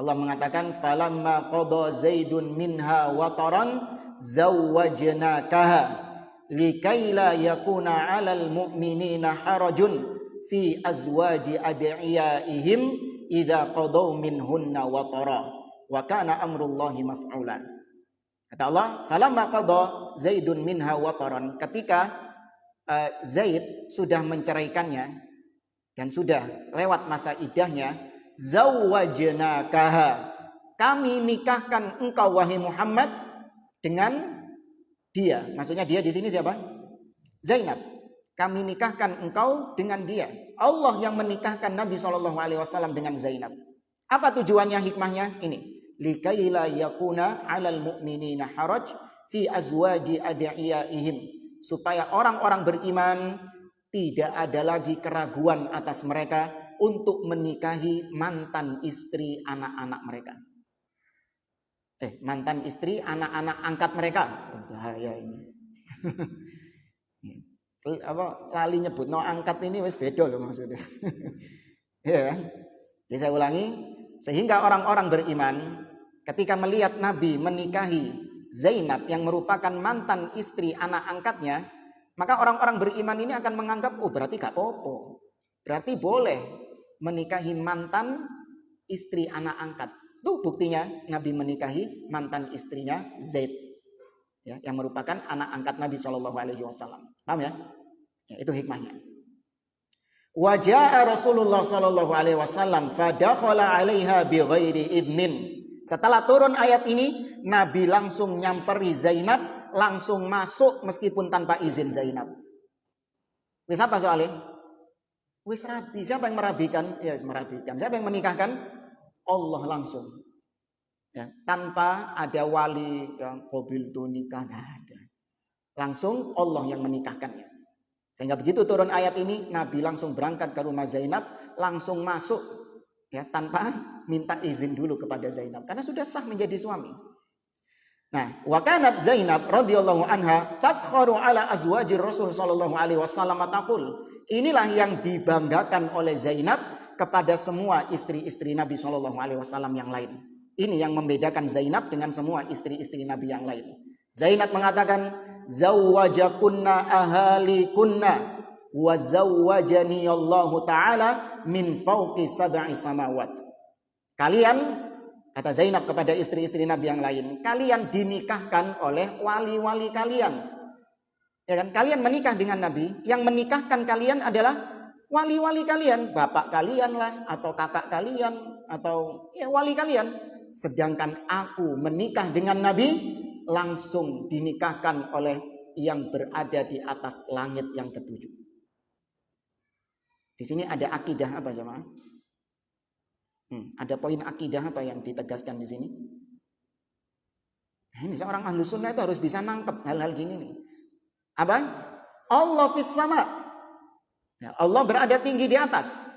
Allah mengatakan falamma qada Zaidun minha wataran zawwajnakaha likaila yakuna 'alal mu'minina harajun fi azwaji adiyaihim idza qadaw minhunna watara wa kana amrullahi maf'ula. Kata Allah, falamma qada Zaidun minha wataran, ketika Zaid sudah menceraikannya dan sudah lewat masa iddahnya, zawwajnakaha, kami nikahkan engkau wahai Muhammad dengan dia. Maksudnya dia di sini siapa? Zainab. Kami nikahkan engkau dengan dia. Allah yang menikahkan Nabi SAW dengan Zainab. Apa tujuannya, hikmahnya? Ini. Likaila yakuna 'alal mu'minina haraj fi azwaji adiyaihim, supaya orang-orang beriman tidak ada lagi keraguan atas mereka untuk menikahi mantan istri anak-anak mereka. Mantan istri anak-anak angkat mereka. Bahaya ini. Lali nyebut no angkat ini wis beda loh maksudnya. Ya. Jadi saya ulangi, sehingga orang-orang beriman ketika melihat Nabi menikahi Zainab yang merupakan mantan istri anak angkatnya, maka orang-orang beriman ini akan menganggap, oh berarti gak apa-apa. Berarti boleh menikahi mantan istri anak angkat. Itu buktinya Nabi menikahi mantan istrinya Zaid, ya, yang merupakan anak angkat Nabi SAW. Paham ya? Ya, itu hikmahnya. Wajah Rasulullah SAW fadakhala 'alaiha bighairi idnin. Setelah turun ayat ini, Nabi langsung nyamperi Zainab, langsung masuk meskipun tanpa izin Zainab. Wis apa soalnya? Wis rabi. Siapa yang merabikan? Ya, merabikan. Siapa yang menikahkan? Allah langsung. Ya, tanpa ada wali yang qabil tu nikah, tidak ada. Langsung Allah yang menikahkannya. Sehingga begitu turun ayat ini, Nabi langsung berangkat ke rumah Zainab, langsung masuk, ya, tanpa minta izin dulu kepada Zainab, karena sudah sah menjadi suami. Nah, wa kanat Zainab radhiyallahu anha tafkharu ala azwajir Rasul sallallahu alaihi wasallam taqul. Inilah yang dibanggakan oleh Zainab kepada semua istri-istri Nabi sallallahu alaihi wasallam yang lain. Ini yang membedakan Zainab dengan semua istri-istri Nabi yang lain. Zainab mengatakan, zawwajakunna ahalikunna wa zawwajani Allah taala min fawqi sab'i samawat. Kalian, kata Zainab kepada istri-istri Nabi yang lain, kalian dinikahkan oleh wali-wali kalian. Ya kan? Kalian menikah dengan Nabi, yang menikahkan kalian adalah wali-wali kalian, bapak kalian lah, atau kakak kalian, atau ya wali kalian. Sedangkan aku menikah dengan Nabi, langsung dinikahkan oleh yang berada di atas langit yang ketujuh. Di sini ada akidah apa jemaah? Ada poin akidah apa yang ditegaskan di sini? Nah, ini seorang ahlu sunnah itu harus bisa nangkep hal-hal gini nih. Apa? Allah fis sama. Ya, Allah berada tinggi di atas.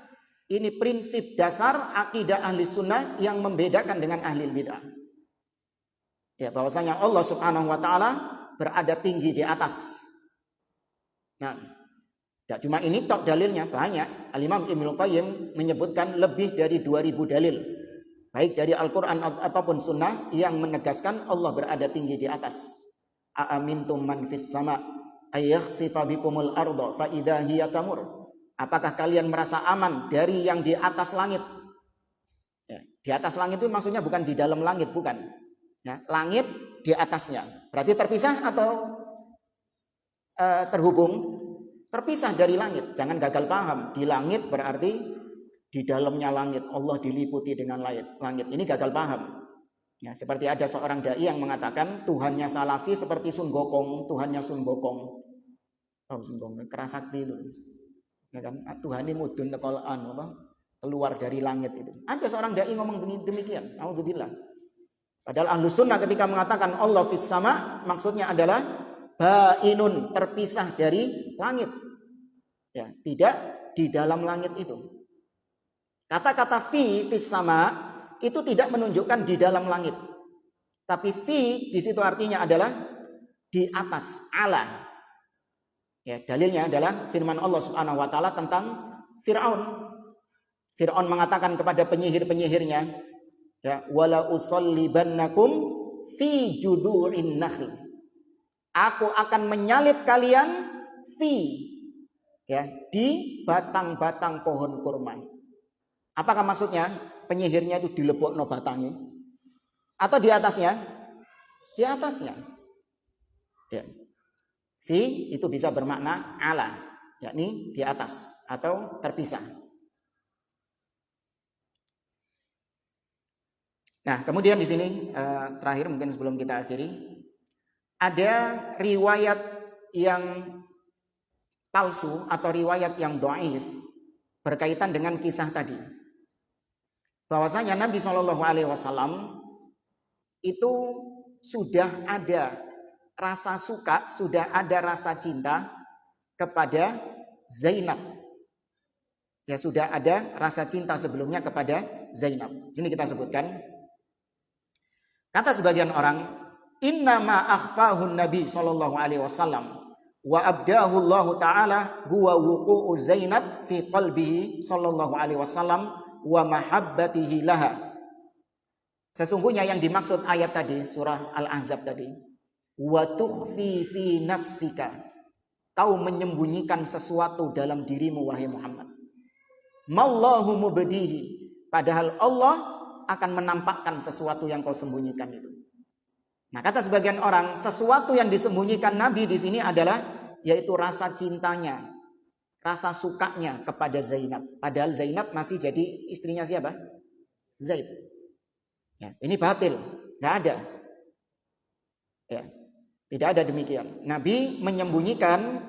Ini prinsip dasar akidah ahli sunnah yang membedakan dengan ahli bid'ah. Ya, bahwasanya Allah Subhanahu wa taala berada tinggi di atas. Nah, tidak cuma ini tok dalilnya, banyak. Al-Imam Ibnu Qayyim menyebutkan lebih dari 2000 dalil, baik dari Al-Quran ataupun Sunnah, yang menegaskan Allah berada tinggi di atas. A'amintum man fis sama ayakhsifa bikumul arda fa idza hiya tamur. Apakah kalian merasa aman dari yang di atas langit? Ya, di atas langit itu maksudnya bukan di dalam langit, bukan. Ya, langit di atasnya. Berarti terpisah atau terhubung? Terpisah dari langit. Jangan gagal paham. Di langit berarti di dalamnya langit. Allah diliputi dengan langit. Ini gagal paham. Ya, seperti ada seorang dai yang mengatakan Tuhannya Salafi seperti Sun Gokong, Tuhannya Sun Gokong. Oh, Sun Gokong kerasakti itu. Ya kan? Tuhani mudun tekolan apa? Keluar dari langit itu. Ada seorang dai ngomong demikian. Auzubillah. Padahal ahlu sunnah ketika mengatakan Allah fis sama, maksudnya adalah bainun, terpisah dari langit. Ya, tidak di dalam langit itu. Kata-kata fi fis sama itu tidak menunjukkan di dalam langit. Tapi fi di situ artinya adalah di atas, ala. Ya, dalilnya adalah firman Allah Subhanahu wa taala tentang Firaun. Firaun mengatakan kepada penyihir-penyihirnya, ya, wala usallibannakum fi judu'in nakhl. Aku akan menyalib kalian fi, ya, di batang-batang pohon kurma. Apakah maksudnya penyihirnya itu dilebokno batangi atau di atasnya? Di atasnya. Ya. Fi itu bisa bermakna ala, yakni di atas atau terpisah. Nah, kemudian di sini terakhir mungkin sebelum kita akhiri, ada riwayat yang palsu atau riwayat yang dhaif berkaitan dengan kisah tadi. Bahwasanya Nabi Shallallahu Alaihi Wasallam itu sudah ada rasa suka, sudah ada rasa cinta kepada Zainab. Ya, sudah ada rasa cinta sebelumnya kepada Zainab. Sini kita sebutkan. Kata sebagian orang, inna ma akhfahun Nabi sallallahu alaihi wasallam wa abdahu Allah taala huwa wuqu'u Zainab fi qalbihi sallallahu alaihi wasallam wa mahabbatihi laha. Sesungguhnya yang dimaksud ayat tadi, surah Al-Ahzab tadi, wa tukhfi fi nafsika, kau menyembunyikan sesuatu dalam dirimu wahai Muhammad. Mallahu mubdihi, padahal Allah akan menampakkan sesuatu yang kau sembunyikan itu. Nah, kata sebagian orang, sesuatu yang disembunyikan Nabi di sini adalah yaitu rasa cintanya, rasa sukanya kepada Zainab. Padahal Zainab masih jadi istrinya siapa? Zaid. Ya, ini batil, nggak ada. Ya, tidak ada demikian. Nabi menyembunyikan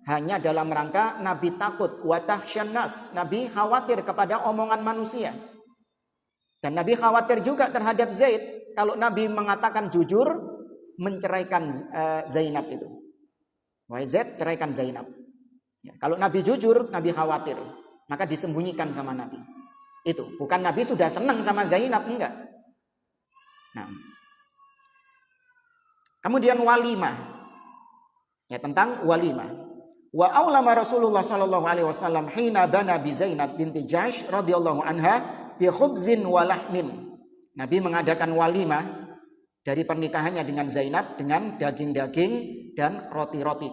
hanya dalam rangka Nabi takut, wa takhsyan nas. Nabi khawatir kepada omongan manusia. Dan Nabi khawatir juga terhadap Zaid. Kalau Nabi mengatakan jujur, menceraikan Zainab itu. Wahai Zaid, ceraikan Zainab. Ya, kalau Nabi jujur, Nabi khawatir. Maka disembunyikan sama Nabi. Itu. Bukan Nabi sudah senang sama Zainab, enggak. Nah. Kemudian walimah. Ya, tentang walimah. Wa aulama Rasulullah sallallahu alaihi wasallam hina bana bi Zainab binti Jahsh radhiyallahu anha bi khubzin wa lahmin. Nabi mengadakan walimah dari pernikahannya dengan Zainab dengan daging-daging dan roti-roti.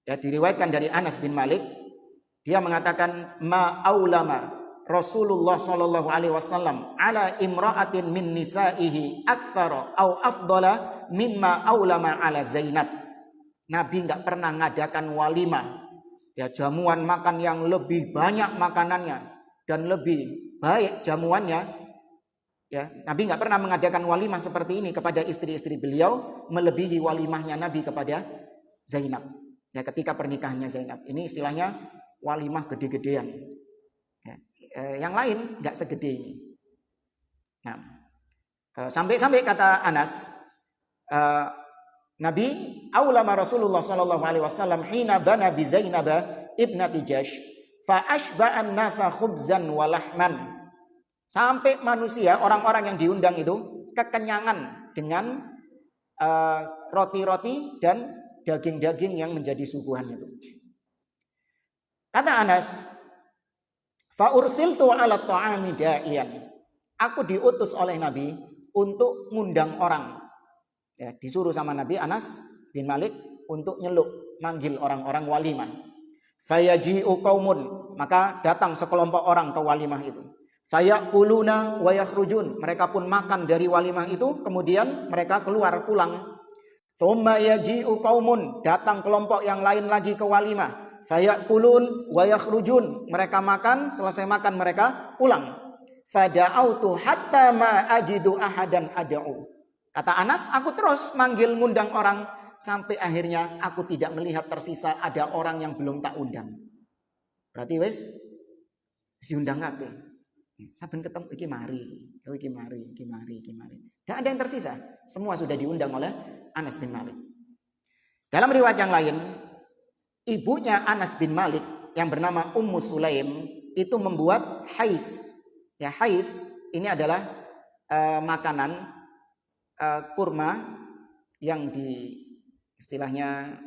Ya, diriwayatkan dari Anas bin Malik, dia mengatakan ma aulama Rasulullah sallallahu alaihi wasallam ala imra'atin min nisaihi aktsara au afdala mimma aulama ala Zainab. Nabi enggak pernah ngadakan walimah, ya, jamuan makan yang lebih banyak makanannya dan lebih baik jamuannya, ya. Nabi enggak pernah mengadakan walimah seperti ini kepada istri-istri beliau melebihi walimahnya Nabi kepada Zainab. Ya, ketika pernikahannya Zainab. Ini istilahnya walimah gede-gedean. Ya, yang lain enggak segede ini. Nah, sampai-sampai kata Anas, Nabi aulama Rasulullah sallallahu alaihi wasallam hina bana bi Zainab ibnati Jahsh fa ashba'an nasa khubzan wa lahman. Sampai manusia, orang-orang yang diundang itu kekenyangan dengan roti-roti dan daging-daging yang menjadi suguhan itu. Kata Anas, fa ursiltu ala ta'ami da'iyan. Aku diutus oleh Nabi untuk ngundang orang. Ya, disuruh sama Nabi Anas bin Malik untuk nyeluk, manggil orang-orang walimah. Fayaji'u qaumun, maka datang sekelompok orang ke walimah itu. Fayaquluna wa yakhrujun, mereka pun makan dari walimah itu, kemudian mereka keluar pulang. Tsumma yaji'u qaumun, datang kelompok yang lain lagi ke walimah. Fayaqulun wa yakhrujun, mereka makan, selesai makan mereka pulang. Fada'autu hatta ma ajidu ahadan ad'u. Kata Anas, aku terus manggil ngundang orang sampai akhirnya aku tidak melihat tersisa ada orang yang belum tak undang. Berarti wis diundang kabeh. Saben ketemu iki mari, iki mari. Tidak ada yang tersisa. Semua sudah diundang oleh Anas bin Malik. Dalam riwayat yang lain, ibunya Anas bin Malik yang bernama Ummu Sulaim itu membuat hais. Ya, hais ini adalah makanan kurma yang istilahnya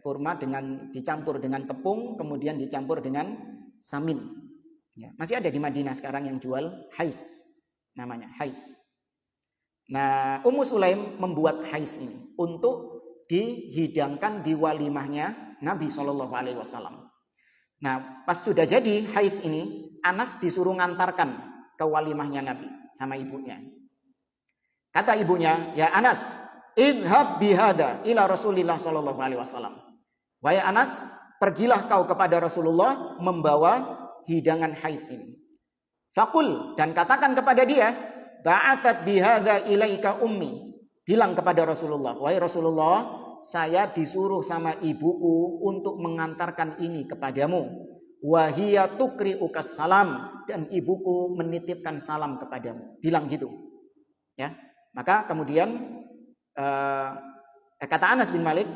kurma dengan dicampur dengan tepung kemudian dicampur dengan samin. Ya, masih ada di Madinah sekarang yang jual hais, namanya hais. Nah, Ummu Sulaim membuat hais ini untuk dihidangkan di walimahnya Nabi Shallallahu Alaihi Wasallam. Nah, pas sudah jadi hais ini, Anas disuruh ngantarkan ke walimahnya Nabi sama ibunya. Kata ibunya, ya Anas, idhab bihada ila Rasulillah sallallahu alaihi wasallam. Wahai Anas, pergilah kau kepada Rasulullah membawa hidangan hais ini. Fakul, dan katakan kepada dia, ba'athat bihada ilaika ummi. Bilang kepada Rasulullah, wahai Rasulullah, saya disuruh sama ibuku untuk mengantarkan ini kepadamu. Wahia tukri'uka salam, dan ibuku menitipkan salam kepadamu. Bilang gitu. Ya. Maka kemudian kata Anas bin Malik,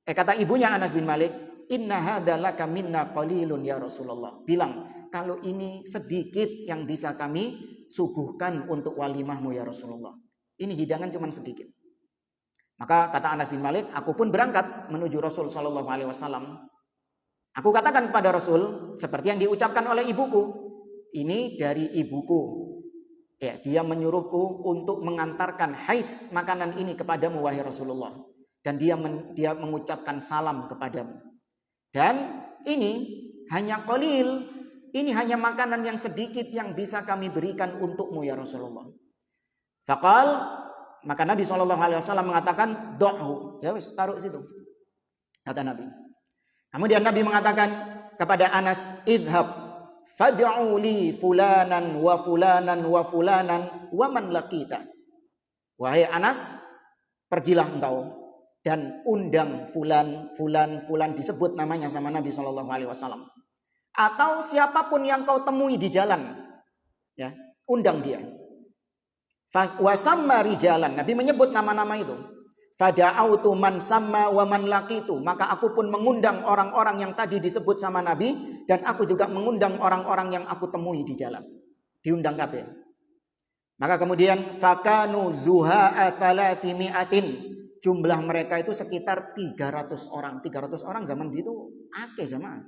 kata ibunya Anas bin Malik, inna hadza laka minna qalilun ya Rasulullah. Bilang, kalau ini sedikit yang bisa kami suguhkan untuk walimahmu ya Rasulullah. Ini hidangan cuma sedikit. Maka kata Anas bin Malik, aku pun berangkat menuju Rasul sallallahu alaihi wasallam. Aku katakan kepada Rasul seperti yang diucapkan oleh ibuku. Ini dari ibuku. Ya, dia menyuruhku untuk mengantarkan hais makanan ini kepadamu wahai Rasulullah. Dan dia mengucapkan salam kepadamu. Dan ini hanya qalil, ini hanya makanan yang sedikit yang bisa kami berikan untukmu ya Rasulullah. Faqal, maka Nabi SAW mengatakan, do'hu, ya wis, taruh situ, kata Nabi. Kemudian Nabi mengatakan kepada Anas, idhab, fad'u li fulanan wa fulanan wa fulanan wa man laqita. Wahai Anas, pergilah engkau dan undang fulan, fulan, fulan, disebut namanya sama Nabi SAW. Atau siapapun yang kau temui di jalan, ya, undang dia. Wasamma rijalan, Nabi menyebut nama-nama itu. Fada'autu man samma wa man laqitu, maka aku pun mengundang orang-orang yang tadi disebut sama Nabi, dan aku juga mengundang orang-orang yang aku temui di jalan. Diundang kabeh. Maka kemudian fakanu zuha'a thalathimi'atin, jumlah mereka itu sekitar 300 orang. 300 orang zaman itu akeh jamaah.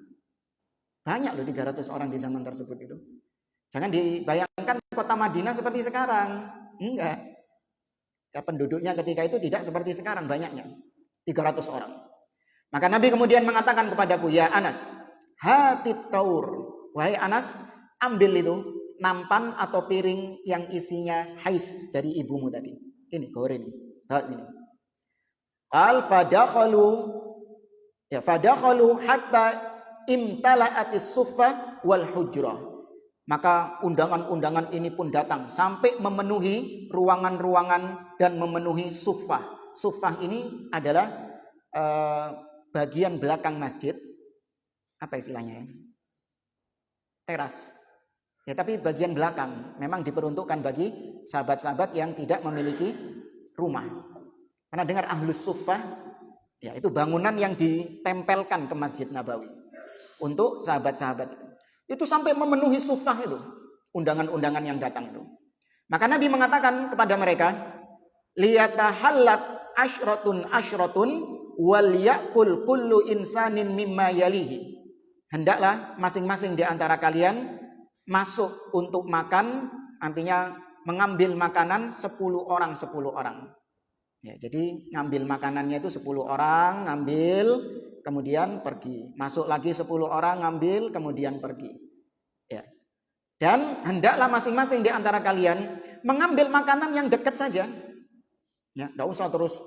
Banyak loh 300 orang di zaman tersebut itu. Jangan dibayangkan kota Madinah seperti sekarang. Enggak. Ya, penduduknya ketika itu tidak seperti sekarang banyaknya. 300 orang. Maka Nabi kemudian mengatakan kepadaku, ya Anas, hatit taur. Wahai Anas, ambil itu nampan atau piring yang isinya hais dari ibumu tadi. Ini, goreng ini. Bawa sini. Al fadakhalu hatta imtala'atis suffah wal hujrah. Maka undangan-undangan ini pun datang sampai memenuhi ruangan-ruangan dan memenuhi suffah. Suffah ini adalah bagian belakang masjid. Apa istilahnya ya? Teras. Ya, tapi bagian belakang memang diperuntukkan bagi sahabat-sahabat yang tidak memiliki rumah. Karena dengar ahlus suffah, ya itu bangunan yang ditempelkan ke Masjid Nabawi untuk sahabat-sahabat itu. Itu sampai memenuhi suffah itu, undangan-undangan yang datang itu. Maka Nabi mengatakan kepada mereka, liyatahallat ashratun wal yakul kullu insanin mimma yalihi. Hendaklah masing-masing di antara kalian masuk untuk makan, artinya mengambil makanan 10 orang 10 orang. Ya, jadi ngambil makanannya itu 10 orang, ngambil, kemudian pergi. Masuk lagi 10 orang, ngambil, kemudian pergi. Ya. Dan hendaklah masing-masing di antara kalian mengambil makanan yang dekat saja. Ya, enggak usah terus,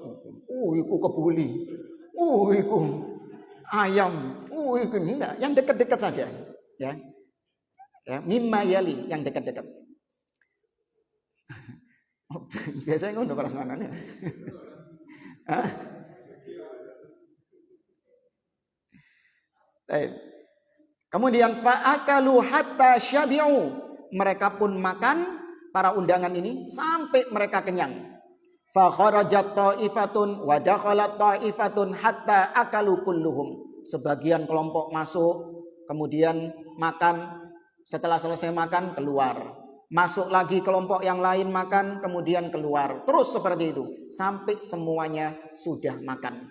iku kebuli, iku ayam, iku enggak, yang dekat-dekat saja. Ya. Ya, mimma yali, yang dekat-dekat. Biasanya ngono prasmanane. Kemudian fa'akalu hatta syabi'u, mereka pun makan, para undangan ini sampai mereka kenyang. Fa kharajat ta'ifatun wa dakhalat ta'ifatun hatta akalu kulluhum. Sebagian kelompok masuk, kemudian makan, setelah selesai makan keluar. Masuk lagi kelompok yang lain makan, kemudian keluar. Terus seperti itu sampai semuanya sudah makan.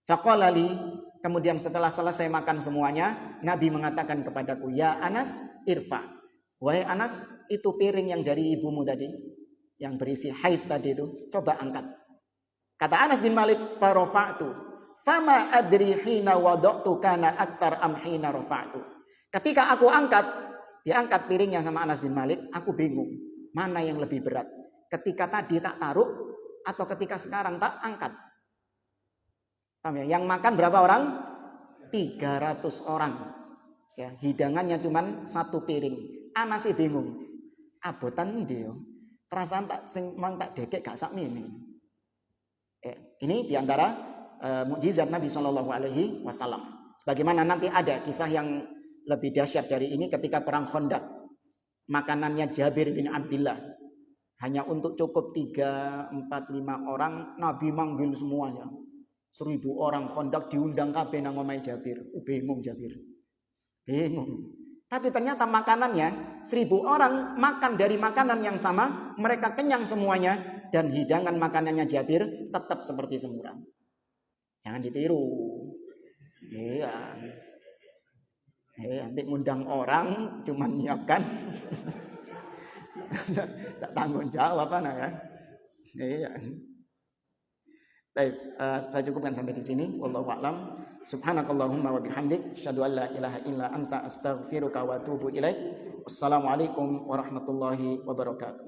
Faqala li, kemudian setelah selesai makan semuanya, Nabi mengatakan kepadaku, ya Anas, irfa. Wahai Anas, itu piring yang dari ibumu tadi, yang berisi hais tadi itu, coba angkat. Kata Anas bin Malik, farofa'tu Fama adri hina wada'tu kana aktsar am hina rafa'tu. Ketika aku diangkat piringnya sama Anas bin Malik, aku bingung mana yang lebih berat. Ketika tadi tak taruh atau ketika sekarang tak angkat. Paham ya? Yang makan berapa orang? 300 orang. Ya, hidangannya cuma satu piring. Anas sih bingung. Abotan dia. Perasaan tak sing mang tak dekek gak sak mini. Ini diantara mukjizat Nabi Shallallahu Alaihi Wasallam. Sebagaimana nanti ada kisah yang lebih dahsyat dari ini ketika perang Khandaq. Makanannya Jabir bin Abdullah hanya untuk cukup 3, 4, 5 orang. Nabi manggil semuanya. 1000 orang Khandaq diundang kabeh nang omahe Jabir. Bingung Jabir. Bingung. Tapi ternyata makanannya 1000 orang makan dari makanan yang sama, mereka kenyang semuanya dan hidangan makanannya Jabir tetap seperti semula. Jangan ditiru. Iya. Nanti ngundang orang cuma nyiapkan tak tanggung jawab apa ya. Iya. Baik, saya cukupkan sampai di sini. Wallahu a'lam. Subhanakallahumma wa bihamdik, asyhadu an la ilaha illa anta astaghfiruka wa atubu ilaik. Wassalamualaikum warahmatullahi wabarakatuh.